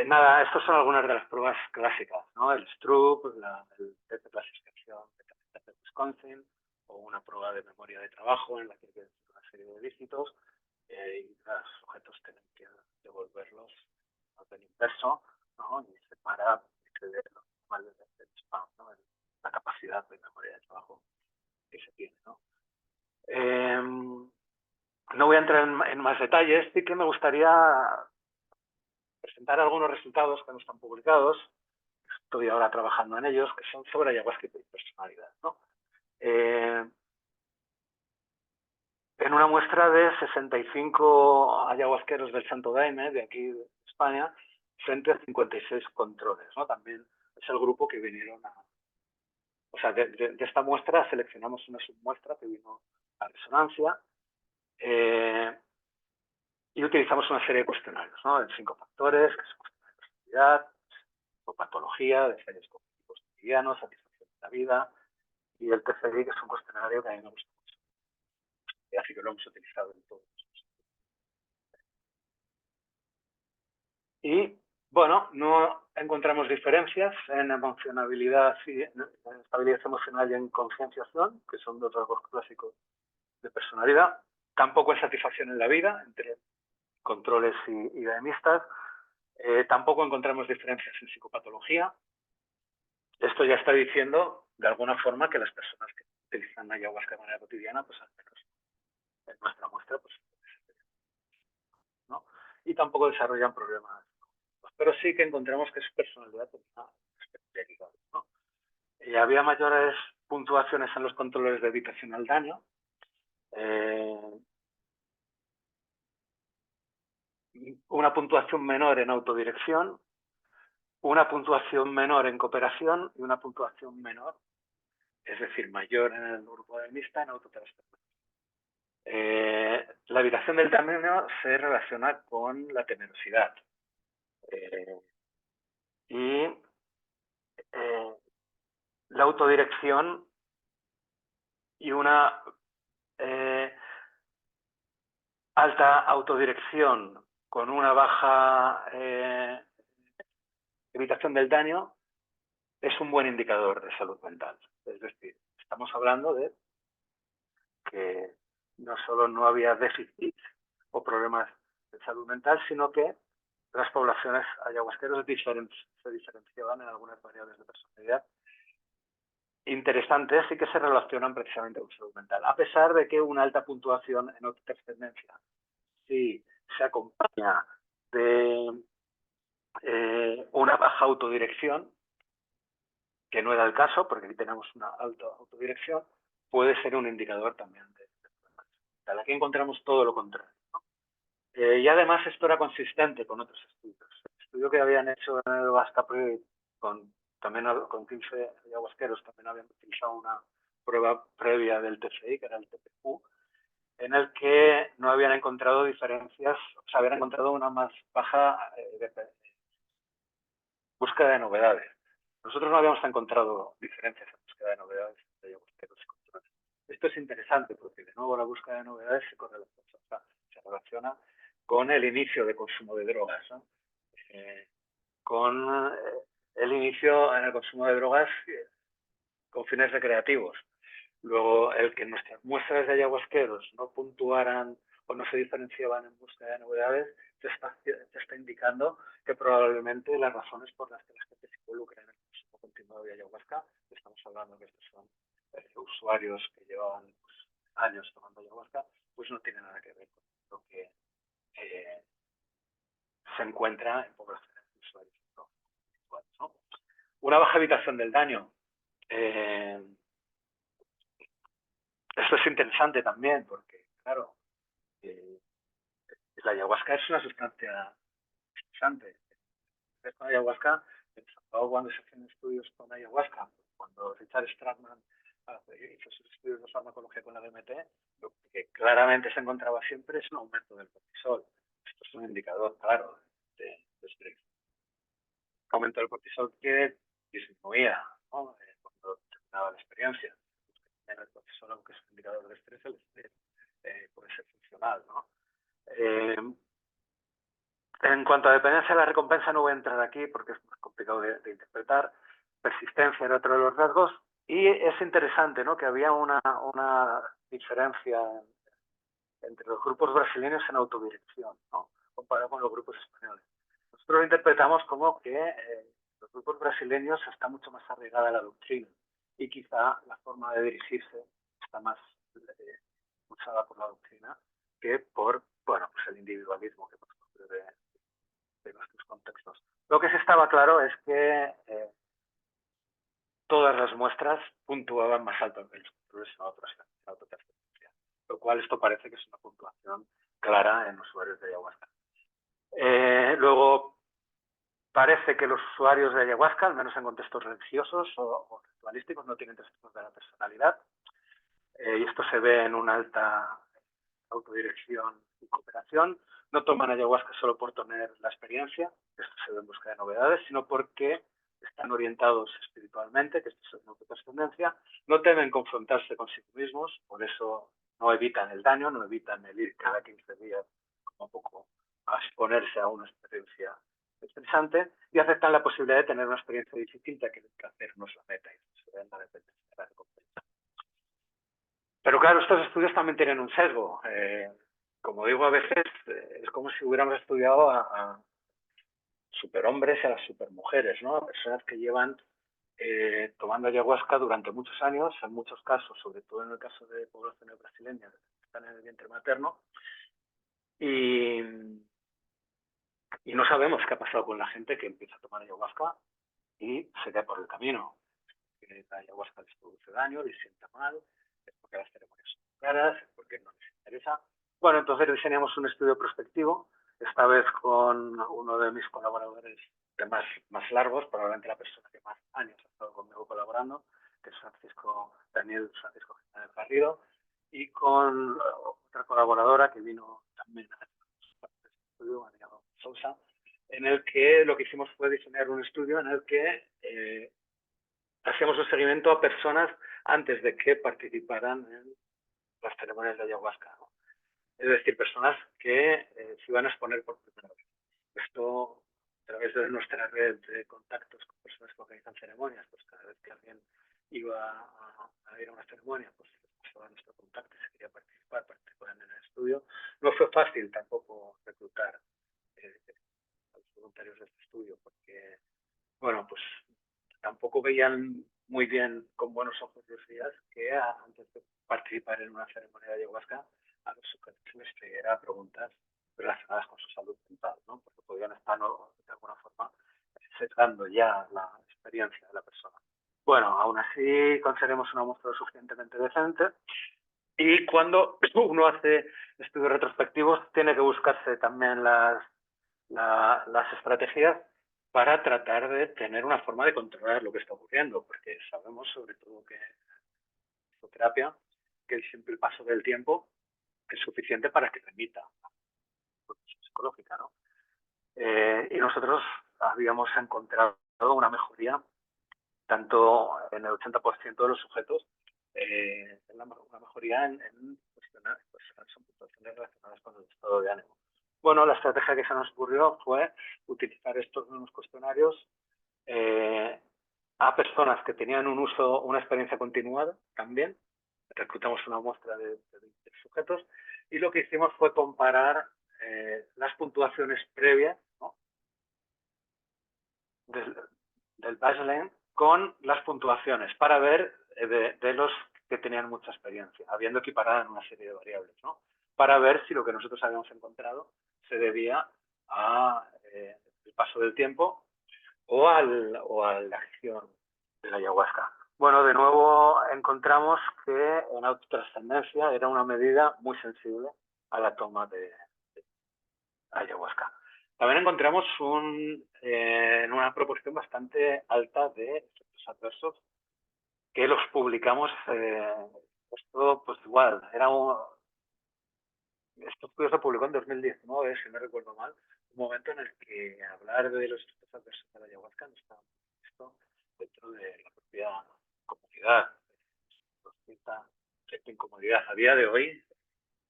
Nada, estas son algunas de las pruebas clásicas, ¿no? El Stroop, el test de clasificación de Wisconsin, o una prueba de memoria de trabajo en la que hay que decir una serie de dígitos y los sujetos tienen que devolverlos al orden inverso, ¿no? Y separar entre los normales del spam, ¿no? La capacidad de memoria de trabajo que se tiene, ¿no? No voy a entrar en más detalles, sí que me gustaría presentar algunos resultados que no están publicados. Estoy ahora trabajando en ellos, que son sobre ayahuasca y personalidad, ¿no? En una muestra de 65 ayahuasqueros del Santo Daime, de aquí de España, frente a 56 controles, ¿no? También es el grupo que vinieron a... O sea, de esta muestra seleccionamos una submuestra que vino a resonancia y utilizamos una serie de cuestionarios, ¿no? En 5 factores, que son cuestionarios de personalidad, o patología, de fallos cognitivos cotidianos, satisfacción de la vida, y el TCI, que es un cuestionario que a mí me gusta mucho. Y así que lo hemos utilizado en todos. Y, bueno, no encontramos diferencias en emocionabilidad y en estabilidad emocional y en concienciación, que son 2 rasgos clásicos de personalidad. Tampoco en satisfacción en la vida, entre controles y daemistas. Tampoco encontramos diferencias en psicopatología. Esto ya está diciendo, de alguna forma, que las personas que utilizan ayahuasca de manera cotidiana, pues al menos en nuestra muestra, pues, ¿no? Y tampoco desarrollan problemas. Pero sí que encontramos que su personalidad tenía aspectos, ¿no? Y había mayores puntuaciones en los controles de evitación al daño. Una puntuación menor en autodirección, una puntuación menor en cooperación y una puntuación menor, es decir, mayor en el grupo de mixta en autotransformación. La evitación del daño se relaciona con la temerosidad. Y la autodirección y una alta autodirección con una baja evitación del daño es un buen indicador de salud mental. Es decir, estamos hablando de que no solo no había déficit o problemas de salud mental, sino que las poblaciones ayahuasqueros se diferenciaban en algunas variables de personalidad interesantes y que se relacionan precisamente con salud mental, a pesar de que una alta puntuación en autotrascendencia, si se acompaña de una baja autodirección, que no era el caso, porque aquí tenemos una alta autodirección, puede ser un indicador también de salud mental. Aquí encontramos todo lo contrario, ¿no? Y además esto era consistente con otros estudios. El estudio que habían hecho en el Basque Project también con 15 ayahuasqueros, también habían utilizado una prueba previa del TCI, que era el TPQ, en el que no habían encontrado diferencias, o sea, habían encontrado una más baja búsqueda de novedades. Nosotros no habíamos encontrado diferencias en búsqueda de novedades entre ayahuasqueros y controles. Esto es interesante porque, de nuevo, la búsqueda de novedades se relaciona con el inicio de consumo de drogas, ¿no? Con el inicio en el consumo de drogas con fines recreativos. Luego, el que nuestras muestras de ayahuasqueros no puntuaran o no se diferenciaban en búsqueda de novedades, te está indicando que probablemente las razones por las que la gente se involucra en el consumo continuado de ayahuasca, estamos hablando que estos son usuarios que llevaban años tomando ayahuasca, pues no tiene nada que ver con lo que se encuentra en poblaciones de usuarios, ¿no? Una baja evitación del daño. Esto es interesante también porque, claro, la ayahuasca es una sustancia estresante. Con ayahuasca, cuando se hacen estudios con ayahuasca, cuando Richard Stratman hizo sus estudios de farmacología con la DMT, lo que claramente se encontraba siempre es un aumento del cortisol. Esto es un indicador claro de estrés. Aumento del cortisol que disminuía, ¿no? Cuando terminaba la experiencia. El cortisol, aunque es un indicador de estrés, el estrés puede ser funcional, ¿no? En cuanto a dependencia de la recompensa, no voy a entrar aquí porque es más complicado de interpretar. Persistencia era otro de los rasgos. Y es interesante, ¿no?, que había una diferencia entre los grupos brasileños en autodirección, ¿no?, comparado con los grupos españoles. Nosotros lo interpretamos como que los grupos brasileños está mucho más arraigada a la doctrina y quizá la forma de dirigirse está más usada por la doctrina que por, bueno, pues el individualismo que hemos cogido de nuestros contextos. Lo que sí estaba claro es que todas las muestras puntuaban más alto que los controles en autotrascendencia, lo cual esto parece que es una puntuación clara en usuarios de ayahuasca. Luego, parece que los usuarios de ayahuasca, al menos en contextos religiosos o ritualísticos, no tienen trastornos de la personalidad, y esto se ve en una alta autodirección y cooperación. No toman ayahuasca solo por tener la experiencia, esto se ve en busca de novedades, sino porque están orientados espiritualmente, que esto es una autotrascendencia, no temen confrontarse consigo mismos, por eso no evitan el daño, no evitan el ir cada 15 días como un poco a exponerse a una experiencia estresante, y aceptan la posibilidad de tener una experiencia distinta, que el placer no es la meta, y se ven la dependencia de la recompensa. Pero claro, estos estudios también tienen un sesgo. Como digo, a veces es como si hubiéramos estudiado a superhombres y a las supermujeres, ¿no? A personas que llevan tomando ayahuasca durante muchos años, en muchos casos, sobre todo en el caso de poblaciones brasileñas que están en el vientre materno, y no sabemos qué ha pasado con la gente que empieza a tomar ayahuasca y se queda por el camino. Que la ayahuasca les produce daño, les sienta mal, es porque las ceremonias son caras, es porque no les interesa. Bueno, entonces diseñamos un estudio prospectivo, esta vez con uno de mis colaboradores de más largos, probablemente la persona que más años ha estado conmigo colaborando, que es Daniel Francisco Garrido, y con otra colaboradora que vino también a este estudio, María Sousa, en el que lo que hicimos fue diseñar un estudio en el que hacíamos un seguimiento a personas antes de que participaran en las ceremonias de ayahuasca, ¿no? Es decir, personas que se iban a exponer por primera vez. Esto, a través de nuestra red de contactos con personas que organizan ceremonias, pues cada vez que alguien iba a ir a una ceremonia, pues pasaba nuestro contacto y se quería participar en el estudio. No fue fácil tampoco reclutar a los voluntarios de este estudio, porque, bueno, pues tampoco veían muy bien con buenos ojos los días que antes de participar en una ceremonia de ayahuasca a los sujetos se les hiciera preguntas relacionadas con su salud mental, ¿no? Porque podían estar, ¿no?, de alguna forma sesgando ya la experiencia de la persona. Bueno, aún así conseguimos una muestra lo suficientemente decente y cuando uno hace estudios retrospectivos tiene que buscarse también las estrategias para tratar de tener una forma de controlar lo que está ocurriendo, porque sabemos sobre todo que en psicoterapia que el simple paso del tiempo es suficiente para que remita a la psicológica, ¿no? Y nosotros habíamos encontrado una mejoría tanto en el 80% de los sujetos, una mejoría en cuestiones, pues, son puntuaciones relacionadas con el estado de ánimo. Bueno, la estrategia que se nos ocurrió fue utilizar estos mismos cuestionarios a personas que tenían una experiencia continuada también. Reclutamos una muestra de 20 sujetos y lo que hicimos fue comparar las puntuaciones previas, ¿no?, del baseline con las puntuaciones para ver de los que tenían mucha experiencia, habiendo equiparado en una serie de variables, ¿no?, para ver si lo que nosotros habíamos encontrado se debía a el paso del tiempo o a la acción de la ayahuasca. Bueno, de nuevo encontramos que en autotrascendencia era una medida muy sensible a la toma de ayahuasca. También encontramos una proporción bastante alta de efectos adversos que los publicamos. Esto, pues igual, este estudio se publicó en 2019, si no recuerdo mal, un momento en el que hablar de los efectos adversos de la ayahuasca no estaba visto dentro de la propia comunidad. Cierta incomodidad a día de hoy,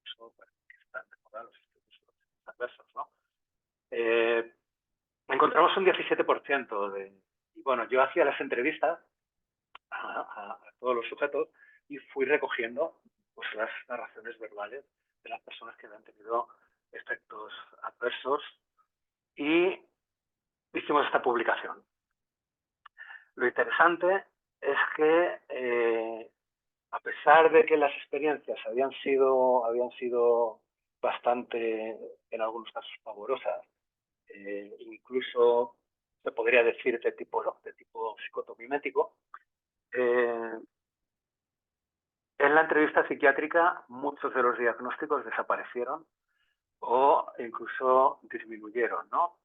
eso parece que están de moda los efectos adversos, ¿no? Encontramos un 17% y bueno, yo hacía las entrevistas a todos los sujetos y fui recogiendo, pues, las narraciones verbales de las personas que habían tenido efectos adversos y hicimos esta publicación. Lo interesante es que a pesar de que las experiencias habían sido bastante, en algunos casos, pavorosas, incluso se podría decir de tipo psicotomimético, en la entrevista psiquiátrica muchos de los diagnósticos desaparecieron o incluso disminuyeron, ¿no?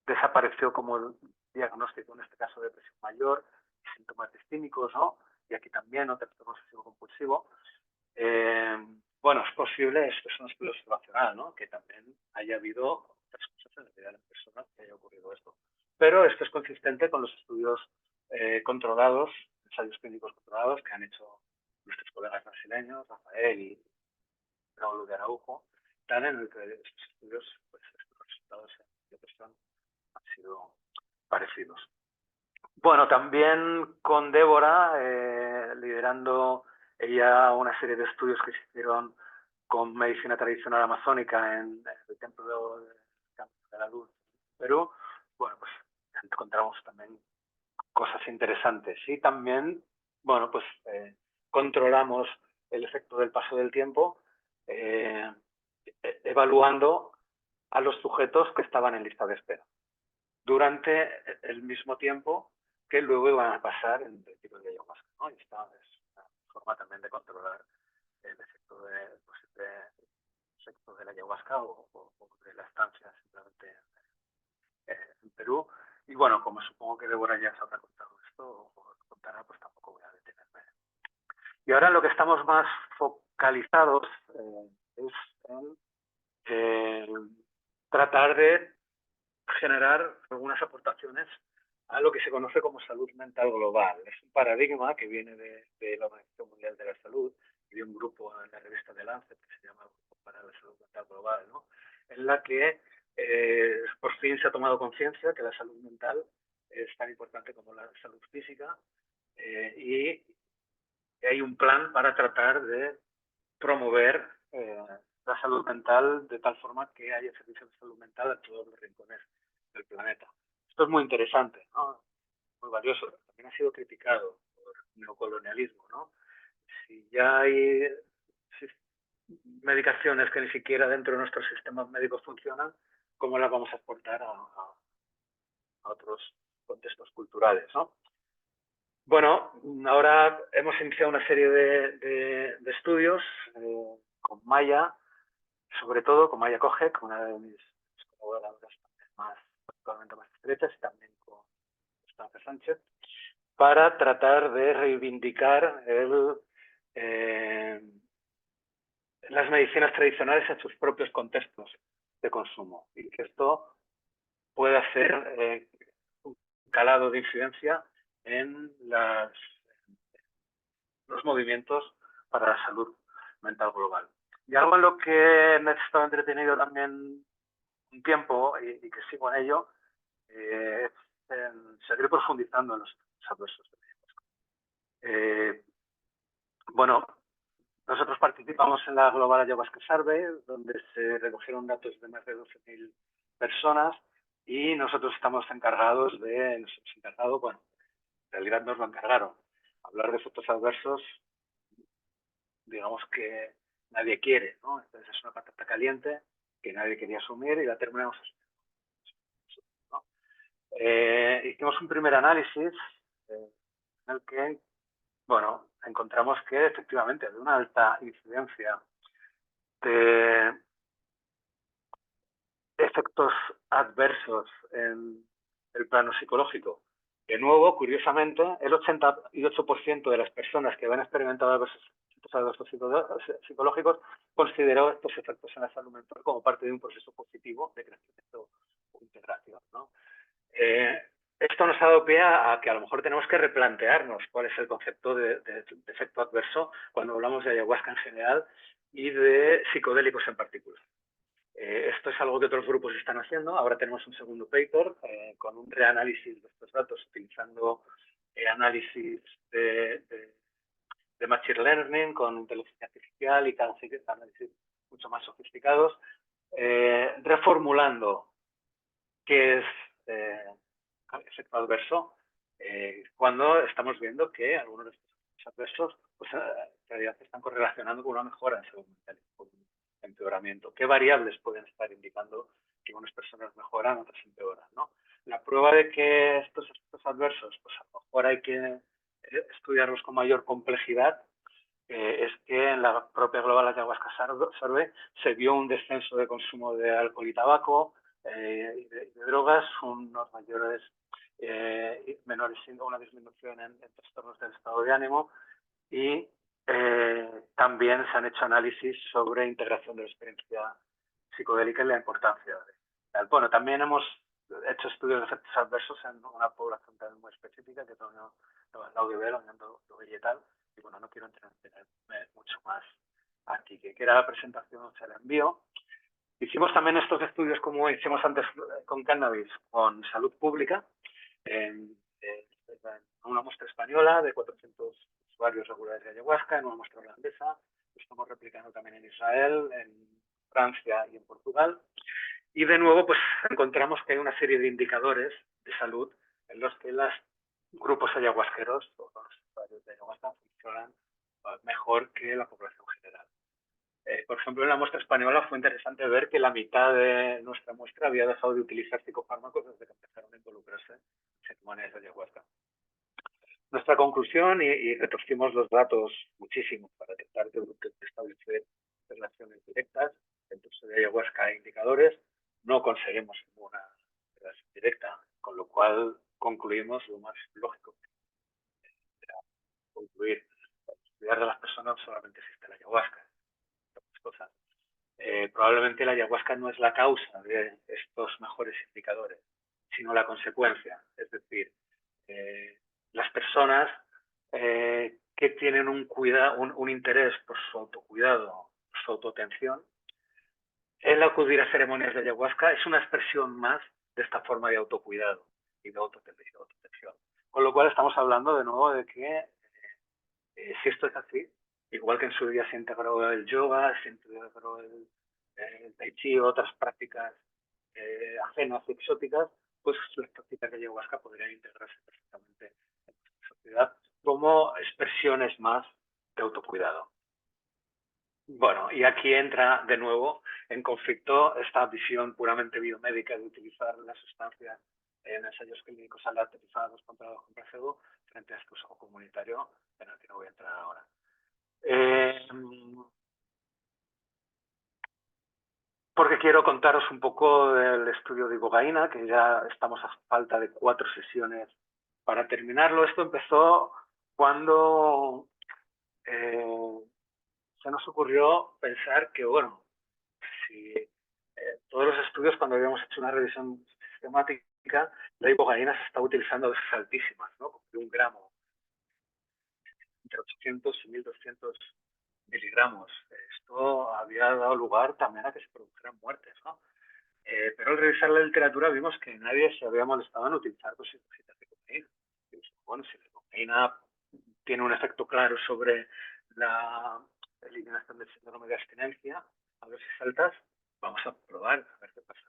Desapareció como diagnóstico, en este caso, de depresión mayor, síntomas distímicos, ¿no? Y aquí también, ¿no?, trastorno obsesivo compulsivo. Bueno, es posible, esto es un estudio observacional, ¿no?, que también haya habido otras cosas en la vida de las personas que haya ocurrido esto. Pero esto es consistente con los estudios controlados, ensayos clínicos controlados que han hecho nuestros colegas brasileños, Rafael y Raúl de Araujo, en el que estos estudios, pues, estos resultados en depresión han sido parecidos. Bueno, también con Débora, liderando ella una serie de estudios que se hicieron con medicina tradicional amazónica en el Templo de la Luz, Perú, bueno, pues encontramos también cosas interesantes. Y también, bueno, pues controlamos el efecto del paso del tiempo evaluando a los sujetos que estaban en lista de espera durante el mismo tiempo que luego iban a pasar en el retiro de ayahuasca, ¿no? Y esta es una forma también de controlar el efecto de la ayahuasca o de la estancia simplemente en Perú. Y bueno, como supongo que Débora ya se habrá contado esto o contará, pues tampoco voy a detenerme. Y ahora lo que estamos más focalizados es en tratar de generar algunas aportaciones a lo que se conoce como salud mental global. Es un paradigma que viene de la Organización Mundial de la Salud y de un grupo en la revista The Lancet que se llama Grupo para la Salud Mental Global, ¿no? En la que por fin se ha tomado conciencia que la salud mental es tan importante como la salud física y hay un plan para tratar de promover la salud mental de tal forma que haya servicios de salud mental a todos los rincones del planeta. Esto es muy interesante, ¿no? Muy valioso. También ha sido criticado por el neocolonialismo, ¿no? Si ya hay medicaciones que ni siquiera dentro de nuestros sistemas médicos funcionan, ¿cómo las vamos a exportar a otros contextos culturales, ¿no? Bueno, ahora hemos iniciado una serie de estudios con Maya, sobre todo con Maya Kojek, una de mis colaboradoras actualmente más estrechas, y también con Constanza Sánchez, para tratar de reivindicar las medicinas tradicionales en sus propios contextos de consumo y que esto pueda hacer un calado de incidencia en los movimientos para la salud mental global. Y algo en lo que me he estado entretenido también un tiempo y que sigo en ello es en seguir profundizando en los adversos. Bueno, nosotros participamos en la Global Ayahuasca Survey, donde se recogieron datos de más de 12.000 personas y nosotros estamos encargados bueno, en realidad nos lo encargaron. Hablar de efectos adversos, digamos que nadie quiere, ¿no? Entonces es una patata caliente que nadie quería asumir y la terminamos asumiendo, ¿no? Hicimos un primer análisis en el que, bueno, encontramos que efectivamente había una alta incidencia de efectos adversos en el plano psicológico. De nuevo, curiosamente, el 88% de las personas que habían experimentado efectos adversos psicológicos consideró estos efectos en la salud mental como parte de un proceso positivo de crecimiento o integración, ¿no? Esto nos ha dado pie a que a lo mejor tenemos que replantearnos cuál es el concepto de efecto adverso cuando hablamos de ayahuasca en general y de psicodélicos en particular. Esto es algo que otros grupos están haciendo. Ahora tenemos un segundo paper con un reanálisis de estos datos utilizando análisis de machine learning con inteligencia artificial y análisis mucho más sofisticados, reformulando qué es efecto adverso cuando estamos viendo que algunos de estos efectos adversos pues, en realidad se están correlacionando con una mejora en salud mental, con un empeoramiento. ¿Qué variables pueden estar indicando que unas personas mejoran, otras empeoran, ¿no? La prueba de que estos efectos adversos, pues a lo mejor hay que estudiarlos con mayor complejidad, es que en la propia Global Ayahuasca Survey se vio un descenso de consumo de alcohol y tabaco y de drogas, unos mayores menores, una disminución en trastornos del estado de ánimo y también se han hecho análisis sobre integración de la experiencia psicodélica y la importancia de tal. Bueno, también hemos hecho estudios de efectos adversos en una población también muy específica, que es la UDB, la Unión de Vegetal, y bueno, no quiero entretenerme mucho más aquí, que era la presentación, se la envío. Hicimos también estos estudios, como hicimos antes con cannabis, con salud pública, en una muestra española de 400 usuarios regulares de ayahuasca, en una muestra holandesa, lo estamos replicando también en Israel, en Francia y en Portugal. Y de nuevo, pues encontramos que hay una serie de indicadores de salud en los que los grupos ayahuasqueros o los usuarios de ayahuasca funcionan mejor que la población general. Por ejemplo, en la muestra española fue interesante ver que la mitad de nuestra muestra había dejado de utilizar psicofármacos desde que empezaron a involucrarse en ceremonias de ayahuasca. Nuestra conclusión, y retorcimos los datos muchísimo para tratar de establecer relaciones directas entre uso de ayahuasca e indicadores, no conseguimos ninguna relación directa, con lo cual concluimos lo más lógico, concluir estudiar de las personas solamente existe la ayahuasca. Cosas. Probablemente la ayahuasca no es la causa de estos mejores indicadores, sino la consecuencia. Es decir, las personas que tienen un interés por su autocuidado, por su autoatención, el acudir a ceremonias de ayahuasca es una expresión más de esta forma de autocuidado y de autoatención. Con lo cual estamos hablando de nuevo de que si esto es así, igual que en su día se integró el yoga, se integró el tai chi, otras prácticas ajenas y exóticas, pues las prácticas de ayahuasca podrían integrarse perfectamente en nuestra sociedad como expresiones más de autocuidado. Bueno, y aquí entra de nuevo en conflicto esta visión puramente biomédica de utilizar las sustancias en ensayos clínicos aleatorizados contra placebo frente a este uso comunitario en el que no voy a entrar ahora. Porque quiero contaros un poco del estudio de ibogaína, que ya estamos a falta de 4 sesiones para terminarlo. Esto empezó cuando se nos ocurrió pensar que, bueno, si todos los estudios, cuando habíamos hecho una revisión sistemática, la ibogaína se estaba utilizando a dosis altísimas, ¿no? Como de 1 gramo, entre 800 y 1200 miligramos. Esto había dado lugar también a que se produjeran muertes, ¿no? Pero al revisar la literatura vimos que nadie se había molestado en utilizar dosis de cocaína. Bueno, si la cocaína tiene un efecto claro sobre la eliminación del síndrome de abstinencia a dosis altas, vamos a probar a ver qué pasa,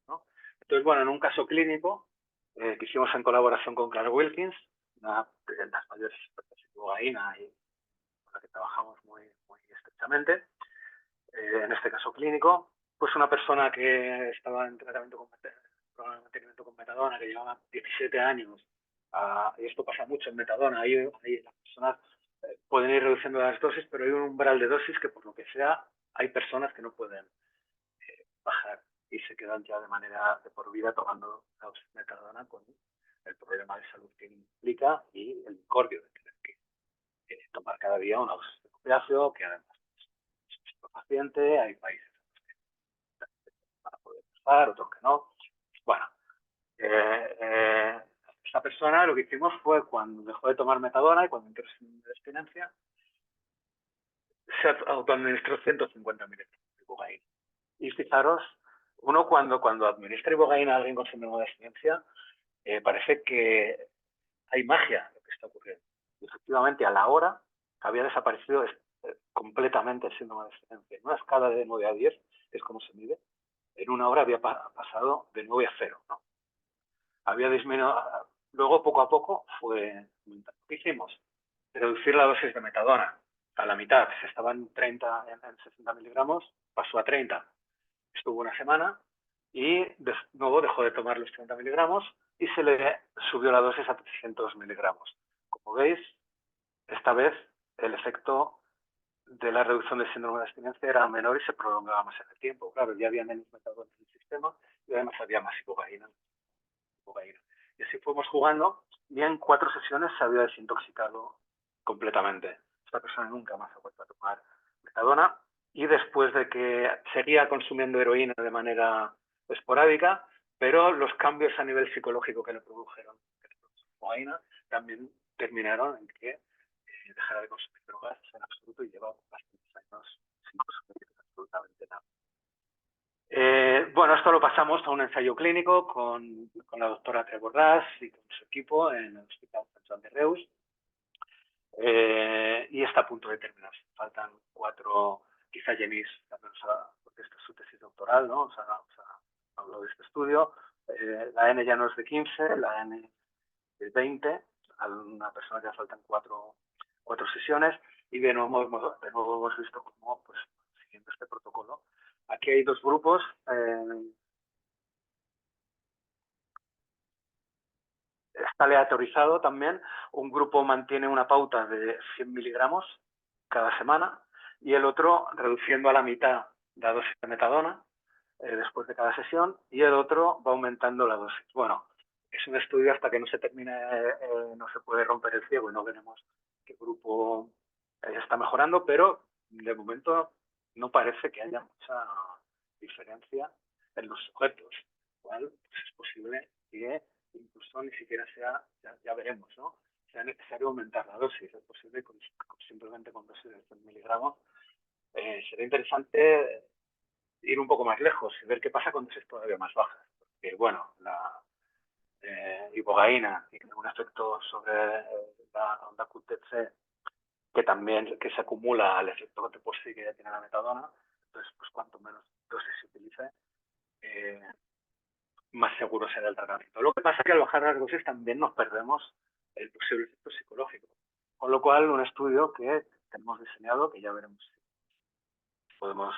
¿no? Entonces, bueno, en un caso clínico que hicimos en colaboración con Clark Wilkins, una de las mayores expertas en cocaína y con la que trabajamos muy estrechamente, en este caso clínico, pues una persona que estaba en tratamiento con mantenimiento con metadona, que llevaba 17 años, y esto pasa mucho en metadona, ahí las personas pueden ir reduciendo las dosis, pero hay un umbral de dosis que por lo que sea hay personas que no pueden bajar y se quedan ya de manera de por vida tomando la dosis de metadona con el problema de salud que implica y el incordio de tener que tomar cada día una dosis de opiáceo, que además es paciente, hay países para poder pasar, otros que no. Bueno, esta persona lo que hicimos fue cuando dejó de tomar metadona y cuando entró en abstinencia, se autoadministró 150 miligramos de ibogaína. Y fijaros, uno cuando administra ibogaína a alguien con síndrome de abstinencia, parece que hay magia lo que está ocurriendo. Y efectivamente, a la hora había desaparecido completamente el síndrome de abstinencia. En una escala de 9 a 10, es como se mide, en 1 hora había pasado de 9 a 0, ¿no? Había disminuido, luego poco a poco fue aumentando. ¿Qué hicimos? Reducir la dosis de metadona a la mitad. Se estaba en 60 miligramos, pasó a 30. Estuvo una semana y de nuevo dejó de tomar los 30 miligramos y se le subió la dosis a 300 miligramos. Como veis, esta vez el efecto de la reducción del síndrome de abstinencia era menor y se prolongaba más en el tiempo. Claro, ya había menos metadona en el sistema y además había más ibogaína. Y así fuimos jugando y en 4 sesiones se había desintoxicado completamente. Esta persona nunca más ha vuelto a tomar metadona y después de que seguía consumiendo heroína de manera esporádica, pero los cambios a nivel psicológico que le produjeron cocaína también terminaron en que dejara de consumir drogas en absoluto y lleva bastantes años sin consumir absolutamente nada. Bueno, esto lo pasamos a un ensayo clínico con la doctora Trevor Ras y con su equipo en el Hospital Sant Joan de Reus. Y está a punto de terminarse. Faltan 4, quizá Jenis, porque esta es su tesis doctoral, ¿no? O sea, habló de este estudio. La N ya no es de 15, la N de 20. A una persona ya faltan 4 sesiones. Y de nuevo hemos visto cómo, pues, siguiendo este protocolo, aquí hay 2 grupos. Está aleatorizado también. Un grupo mantiene una pauta de 100 miligramos cada semana y el otro reduciendo a la mitad la dosis de metadona después de cada sesión y el otro va aumentando la dosis. Bueno, es un estudio hasta que no se termine, no se puede romper el ciego y no veremos qué grupo está mejorando, pero de momento no parece que haya mucha diferencia en los sujetos, cual pues es posible que incluso ni siquiera sea, ya veremos, ¿no? Sea necesario aumentar la dosis, es posible simplemente con dosis de 100 miligramos. Será interesante ir un poco más lejos y ver qué pasa con dosis todavía más bajas. Porque, bueno, la ibogaína tiene un efecto sobre la onda QTC que también se acumula al efecto de por sí que ya tiene la metadona. Entonces, pues cuanto menos dosis se utilice, más seguro será el tratamiento. Lo que pasa es que al bajar las dosis también nos perdemos el posible efecto psicológico. Con lo cual, un estudio que tenemos diseñado, que ya veremos si podemos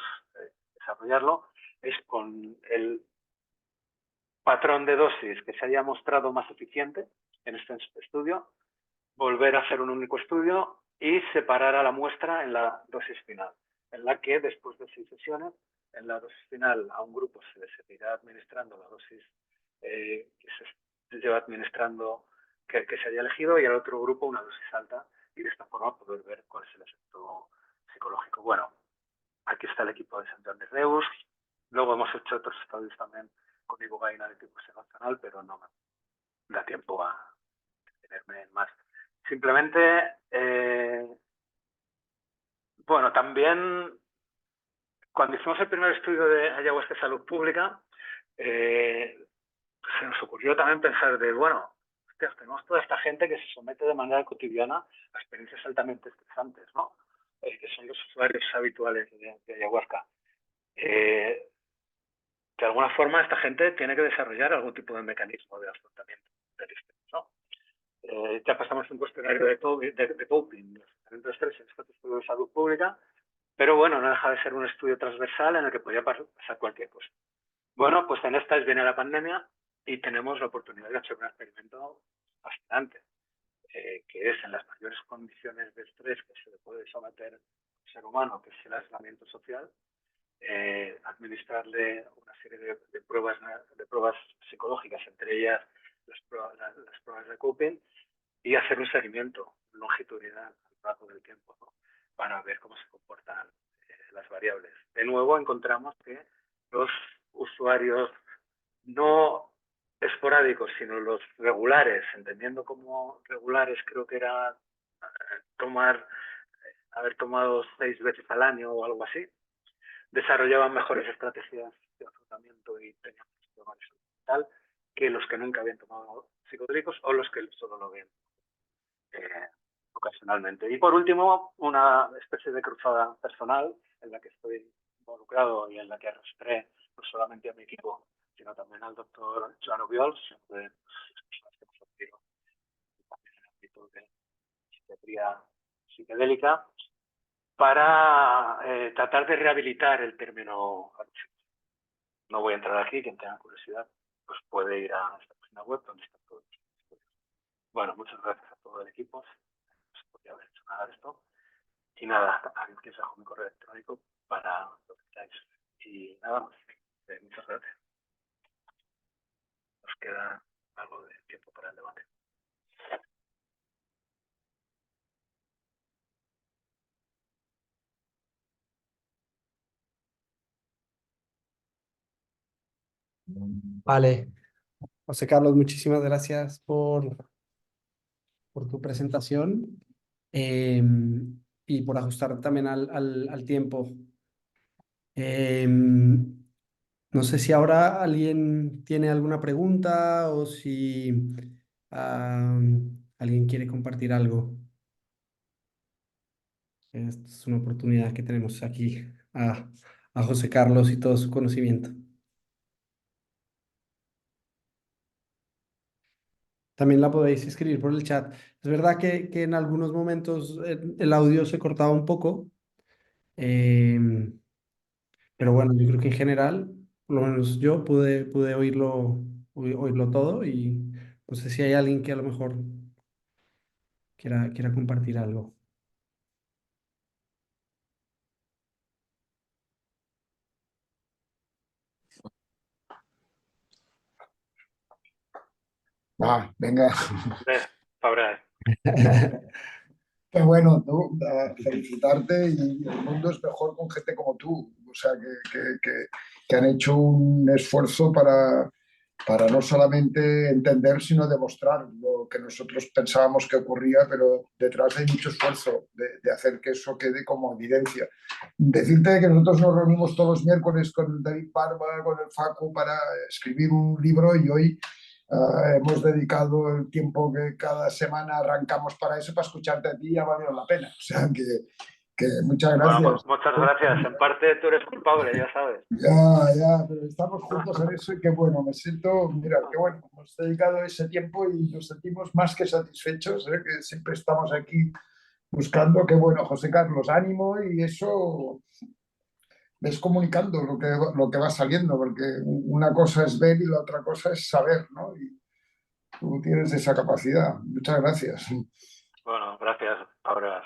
desarrollarlo, es con el patrón de dosis que se haya mostrado más eficiente en este estudio, volver a hacer un único estudio y separar a la muestra en la dosis final, en la que después de 6 sesiones, en la dosis final a un grupo se le seguirá administrando la dosis que se lleva administrando, que se haya elegido, y al otro grupo una dosis alta, y de esta forma poder ver cuál es el efecto psicológico. Bueno, aquí está el equipo de Santander Reus. Luego hemos hecho otros estudios también con ibogaína de tipo observacional, pero no me da tiempo a tenerme en más. Simplemente, bueno, también cuando hicimos el primer estudio de ayahuasca de salud pública, se nos ocurrió también pensar de, bueno, hostia, tenemos toda esta gente que se somete de manera cotidiana a experiencias altamente estresantes, ¿no? Que son los usuarios habituales de ayahuasca. De alguna forma, esta gente tiene que desarrollar algún tipo de mecanismo de afrontamiento del estrés, ¿no? Ya pasamos un cuestionario de coping, de estrés en este estudio de salud pública, pero bueno, no deja de ser un estudio transversal en el que podía pasar cualquier cosa. Bueno, pues en esta viene la pandemia y tenemos la oportunidad de hacer un experimento fascinante, que es en las mayores condiciones de estrés que se le puede someter al ser humano, que es el aislamiento social, administrarle una serie de pruebas psicológicas, entre ellas las pruebas de coping, y hacer un seguimiento longitudinal a lo largo del tiempo, ¿no? Para ver cómo se comportan las variables. De nuevo encontramos que los usuarios no esporádicos, sino los regulares, entendiendo como regulares creo que era haber tomado 6 veces al año o algo así, desarrollaban mejores estrategias de afrontamiento y tenían tal que los que nunca habían tomado psicodélicos o los que solo lo habían ocasionalmente. Y por último, una especie de cruzada personal en la que estoy involucrado y en la que arrastré no solamente a mi equipo, sino también al doctor Joan Obiols, de personas que hemos adquirido también en el ámbito de psiquiatría psicodélica, para tratar de rehabilitar el término. No voy a entrar aquí, quien tenga curiosidad pues puede ir a esta página web donde está todo. Bueno, muchas gracias a todo el equipo. No se podría haber hecho nada de esto. Y nada, aquí os dejo mi correo electrónico para lo que queráis. Y nada más. Muchas gracias. Nos queda algo de tiempo para el debate. Vale, José Carlos, muchísimas gracias por tu presentación y por ajustar también al tiempo. No sé si ahora alguien tiene alguna pregunta o si alguien quiere compartir algo. Esta es una oportunidad que tenemos aquí a José Carlos y todo su conocimiento. También la podéis escribir por el chat. Es verdad que en algunos momentos el audio se cortaba un poco, em, pero bueno, yo creo que en general, por lo menos yo pude oírlo todo y no sé si hay alguien que a lo mejor quiera compartir algo. Va, venga. Fabra. Qué bueno, tú, felicitarte, y el mundo es mejor con gente como tú, o sea, que han hecho un esfuerzo para no solamente entender, sino demostrar lo que nosotros pensábamos que ocurría, pero detrás hay mucho esfuerzo de hacer que eso quede como evidencia. Decirte que nosotros nos reunimos todos los miércoles con David Barba, con el Facu, para escribir un libro, y hoy hemos dedicado el tiempo que cada semana arrancamos para eso, para escucharte a ti, y ha valido la pena. O sea que muchas Bueno, gracias. muchas gracias. En parte tú eres culpable, ya sabes. Ya, pero estamos juntos en eso, y qué bueno, me siento, mira, qué bueno, hemos dedicado ese tiempo y nos sentimos más que satisfechos, ¿eh? Que siempre estamos aquí buscando, qué bueno, José Carlos, ánimo, y eso ves comunicando lo que va saliendo, porque una cosa es ver y la otra cosa es saber, ¿no? Y tú tienes esa capacidad. Muchas gracias. Bueno, gracias. Ahora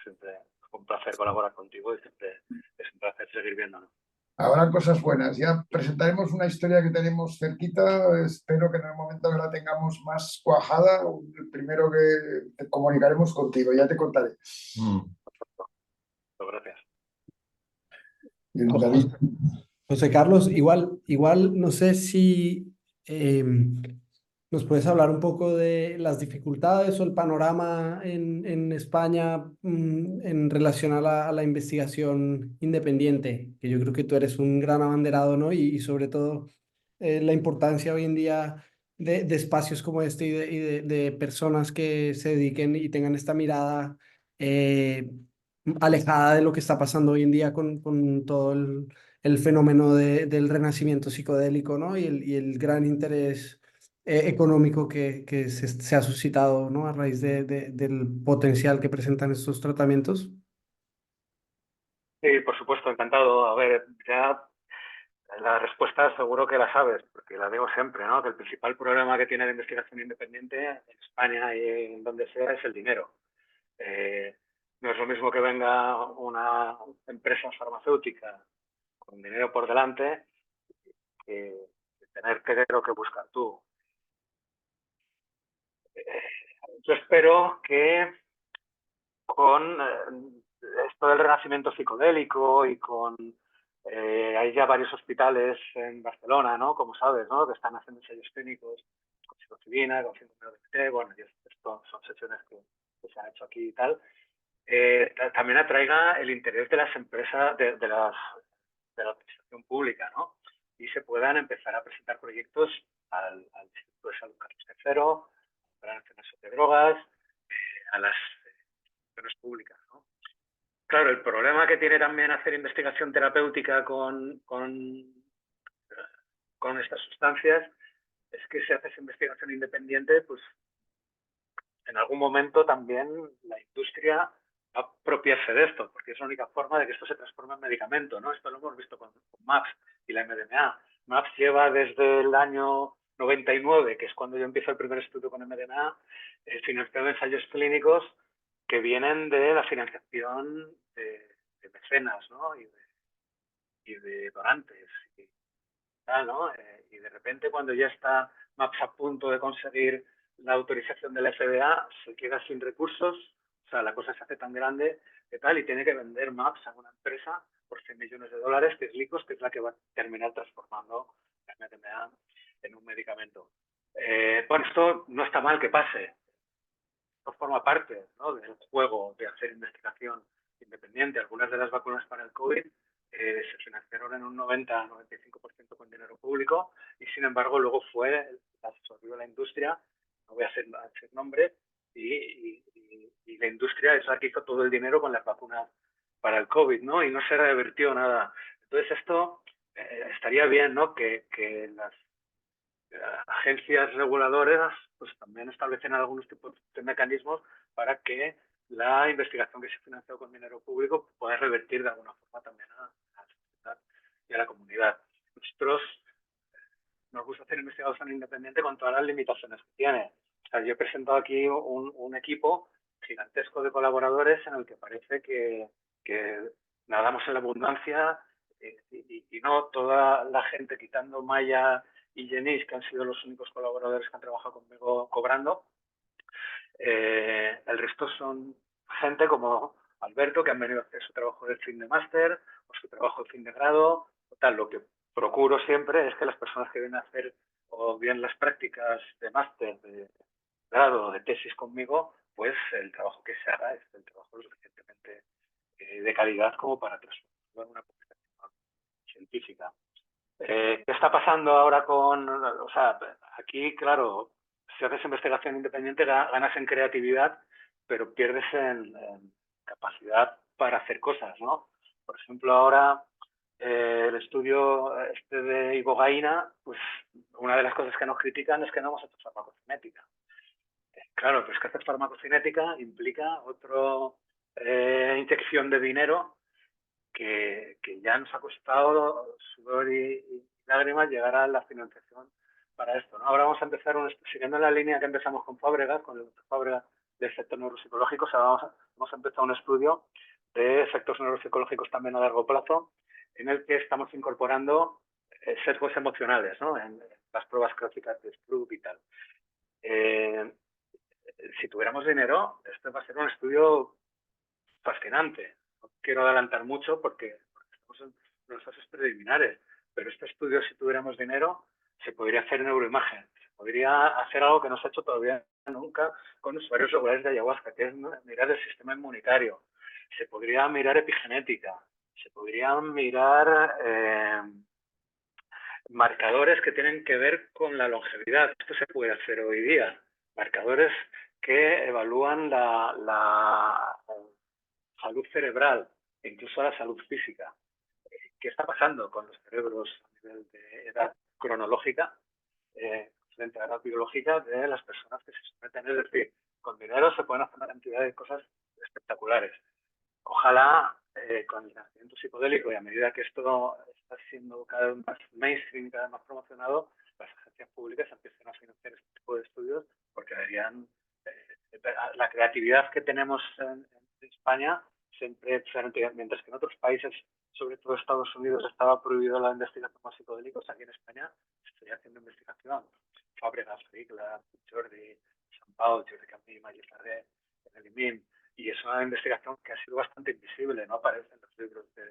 siempre es un placer colaborar contigo y siempre es un placer seguir viéndonos. Habrá cosas buenas. Ya presentaremos una historia que tenemos cerquita. Espero que en el momento que la tengamos más cuajada, el primero que te comunicaremos contigo. Ya te contaré. Gracias. Bien, David. José, José Carlos, igual no sé si nos puedes hablar un poco de las dificultades o el panorama en España en relación a a la investigación independiente, que yo creo que tú eres un gran abanderado, ¿no? Y sobre todo la importancia hoy en día de espacios como este de personas que se dediquen y tengan esta mirada alejada de lo que está pasando hoy en día con todo el fenómeno del renacimiento psicodélico, ¿no? Y el gran interés económico que se ha suscitado, ¿no? A raíz del potencial que presentan estos tratamientos. Sí, por supuesto, encantado. A ver, ya la respuesta seguro que la sabes, porque la digo siempre, ¿no? Que el principal problema que tiene la investigación independiente en España y en donde sea es el dinero. Eh, no es lo mismo que venga una empresa farmacéutica con dinero por delante que tener que ver o que buscar tú. Yo espero que con esto del renacimiento psicodélico y con hay ya varios hospitales en Barcelona, ¿no? Como sabes, ¿no? Que están haciendo ensayos clínicos con psilocibina, con síndrome de DMT, bueno, y esto son sesiones que se han hecho aquí y tal. También atraiga el interés de las empresas, de la administración pública, ¿no? Y se puedan empezar a presentar proyectos al Instituto de Salud Carlos III, a la Nacional de Drogas, a las instituciones públicas, ¿no? Claro, el problema que tiene también hacer investigación terapéutica con estas sustancias es que si haces investigación independiente, pues en algún momento también la industria va a apropiarse de esto, porque es la única forma de que esto se transforme en medicamento, ¿no? Esto lo hemos visto con MAPS y la MDMA. MAPS lleva desde el año 99, que es cuando yo empiezo el primer estudio con MDMA, financiando ensayos clínicos que vienen de la financiación de mecenas, ¿no? Y de donantes y tal, ¿no? Y de repente cuando ya está MAPS a punto de conseguir la autorización del FDA, se queda sin recursos, o sea, la cosa se hace tan grande que tal, y tiene que vender MAPS a una empresa por 100 millones de dólares, que es Lykos, que es la que va a terminar transformando la MDMA en un medicamento. Bueno, esto no está mal que pase, esto forma parte, ¿no? Del juego de hacer investigación independiente. Algunas de las vacunas para el COVID se financiaron en un 90-95% con dinero público y, sin embargo, luego la absorbió la industria, no voy a hacer nombre, y la industria es la que hizo todo el dinero con las vacunas para el COVID, ¿no? Y no se revertió nada. Entonces, esto estaría bien, ¿no? Que las agencias reguladoras pues también establecen algunos tipos de mecanismos para que la investigación que se financió con dinero público pueda revertir de alguna forma también a la sociedad y a la comunidad. Nosotros nos gusta hacer investigación independiente con todas las limitaciones que tiene. O sea, yo he presentado aquí un equipo gigantesco de colaboradores en el que parece que nadamos en la abundancia y no toda la gente, quitando Maya y Jenis, que han sido los únicos colaboradores que han trabajado conmigo cobrando. El resto son gente como Alberto, que han venido a hacer su trabajo de fin de máster o su trabajo de fin de grado, o tal. Lo que procuro siempre es que las personas que vienen a hacer o bien las prácticas de máster, de grado o de tesis conmigo, pues el trabajo que se haga es el trabajo lo suficientemente de calidad como para transformarlo en una publicación científica. ¿Qué está pasando ahora con...? O sea, aquí, claro, si haces investigación independiente ganas en creatividad, pero pierdes en capacidad para hacer cosas, ¿no? Por ejemplo, ahora el estudio este de ibogaína, pues una de las cosas que nos critican es que no hemos hecho farmacocinética. Claro, pues que hacer farmacocinética implica otra inyección de dinero que ya nos ha costado sudor y lágrimas llegar a la financiación para esto, ¿no? Ahora vamos a empezar, siguiendo la línea que empezamos con Fábregas, con el doctor Fábregas de efectos neuropsicológicos, ahora vamos a empezar un estudio de efectos neuropsicológicos también a largo plazo, en el que estamos incorporando sesgos emocionales, ¿no? En las pruebas clásicas de Stroop y tal. Si tuviéramos dinero, esto va a ser un estudio fascinante. No quiero adelantar mucho porque estamos en unas fases preliminares, pero este estudio, si tuviéramos dinero, se podría hacer neuroimagen, se podría hacer algo que no se ha hecho todavía nunca con usuarios regulares de ayahuasca, que es mirar el sistema inmunitario, se podría mirar epigenética, se podrían mirar marcadores que tienen que ver con la longevidad. Esto se puede hacer hoy día, marcadores que evalúan la salud cerebral e incluso la salud física. ¿Qué está pasando con los cerebros a nivel de edad cronológica, frente a edad biológica de las personas que se someten? Es decir, con dinero se pueden hacer una cantidad de cosas espectaculares. Ojalá con el nacimiento psicodélico y a medida que esto está siendo cada vez más mainstream, cada vez más promocionado, las agencias públicas empiecen a financiar este tipo de estudios porque darían la creatividad que tenemos en España, siempre, mientras que en otros países, sobre todo Estados Unidos, estaba prohibido la investigación con psicodélicos, aquí en España se estaría haciendo investigación. Fábregas, Rigla, Jordi, San Pau, Jordi Campí, Maggi Ferrer, en el IMIM, y es una investigación que ha sido bastante invisible, no aparece en los libros de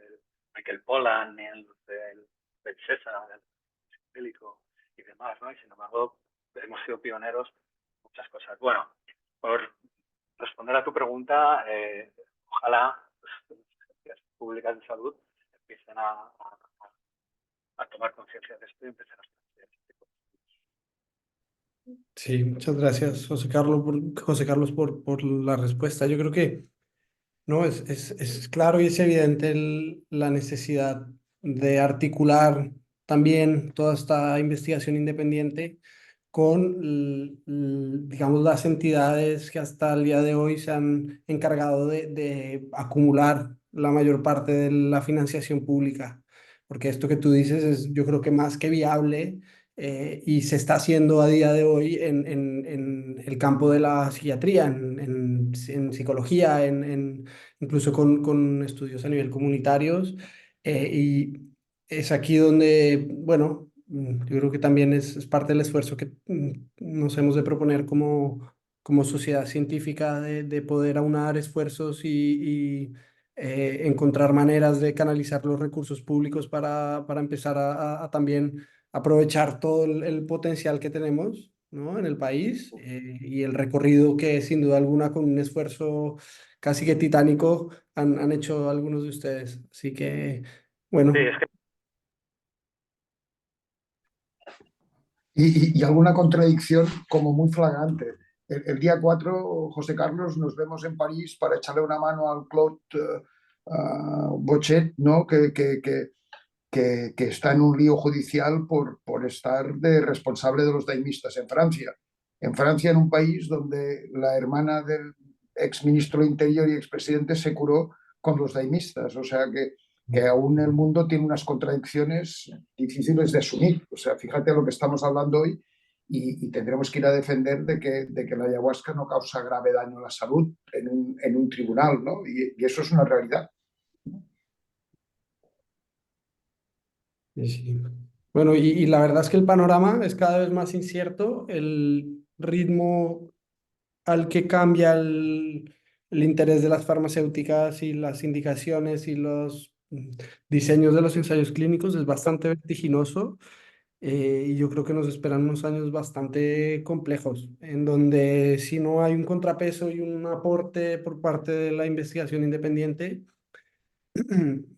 Michael Pollan ni en los del César, del psicodélico y demás, ¿no? Y sin embargo, hemos sido pioneros en muchas cosas. Bueno, por responder a tu pregunta, ojalá las agencias públicas de salud empiecen a tomar conciencia de esto y empiecen a financiar este tipo de estudios. Sí, muchas gracias, José Carlos, por la respuesta. Yo creo que no, es claro y es evidente la necesidad de articular también toda esta investigación independiente con, digamos, las entidades que hasta el día de hoy se han encargado de acumular la mayor parte de la financiación pública. Porque esto que tú dices es, yo creo que más que viable y se está haciendo a día de hoy en el campo de la psiquiatría, en psicología, incluso con estudios a nivel comunitarios. Y es aquí donde, bueno, yo creo que también es parte del esfuerzo que nos hemos de proponer como sociedad científica de poder aunar esfuerzos y encontrar maneras de canalizar los recursos públicos para empezar a también aprovechar todo el potencial que tenemos, ¿no? En el país y el recorrido que sin duda alguna con un esfuerzo casi que titánico han hecho algunos de ustedes. Así que, Sí, bueno. es que Y alguna contradicción como muy flagrante. El día 4, José Carlos, nos vemos en París para echarle una mano al Claude Bochet, ¿no? Que está en un lío judicial por estar de responsable de los daimistas en Francia. En Francia, en un país donde la hermana del ex ministro de Interior y expresidente se curó con los daimistas. O sea que aún el mundo tiene unas contradicciones difíciles de asumir. O sea, fíjate lo que estamos hablando hoy y tendremos que ir a defender de que la ayahuasca no causa grave daño a la salud en un tribunal, ¿no? Y eso es una realidad. Sí. Bueno, y la verdad es que el panorama es cada vez más incierto, el ritmo al que cambia el interés de las farmacéuticas y las indicaciones y los diseños de los ensayos clínicos es bastante vertiginoso. Y yo creo que nos esperan unos años bastante complejos, en donde si no hay un contrapeso y un aporte por parte de la investigación independiente,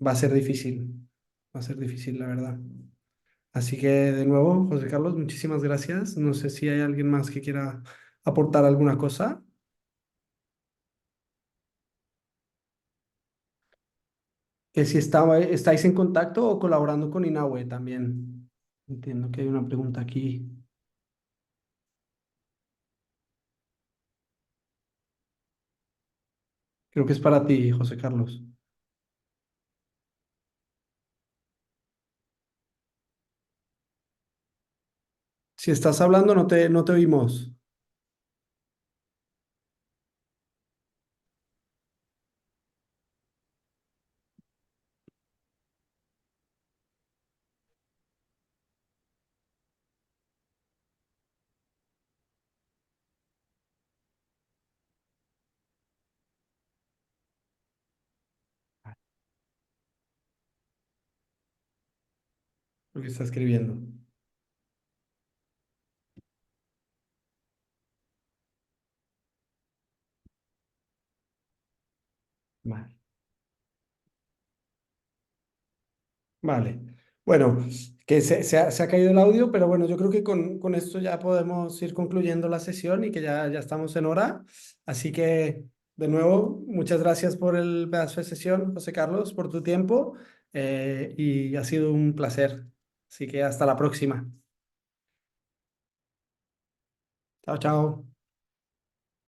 va a ser difícil, va a ser difícil, la verdad. Así que de nuevo, José Carlos, muchísimas gracias. No sé si hay alguien más que quiera aportar alguna cosa. Que si estáis en contacto o colaborando con Inahue también. Entiendo que hay una pregunta aquí. Creo que es para ti, José Carlos. Si estás hablando, no te oímos. Lo que está escribiendo. Vale. Vale. Bueno, que se ha caído el audio, pero bueno, yo creo que con esto ya podemos ir concluyendo la sesión y que ya estamos en hora. Así que, de nuevo, muchas gracias por el pedazo de sesión, José Carlos, por tu tiempo y ha sido un placer. Así que hasta la próxima. Chao, chao.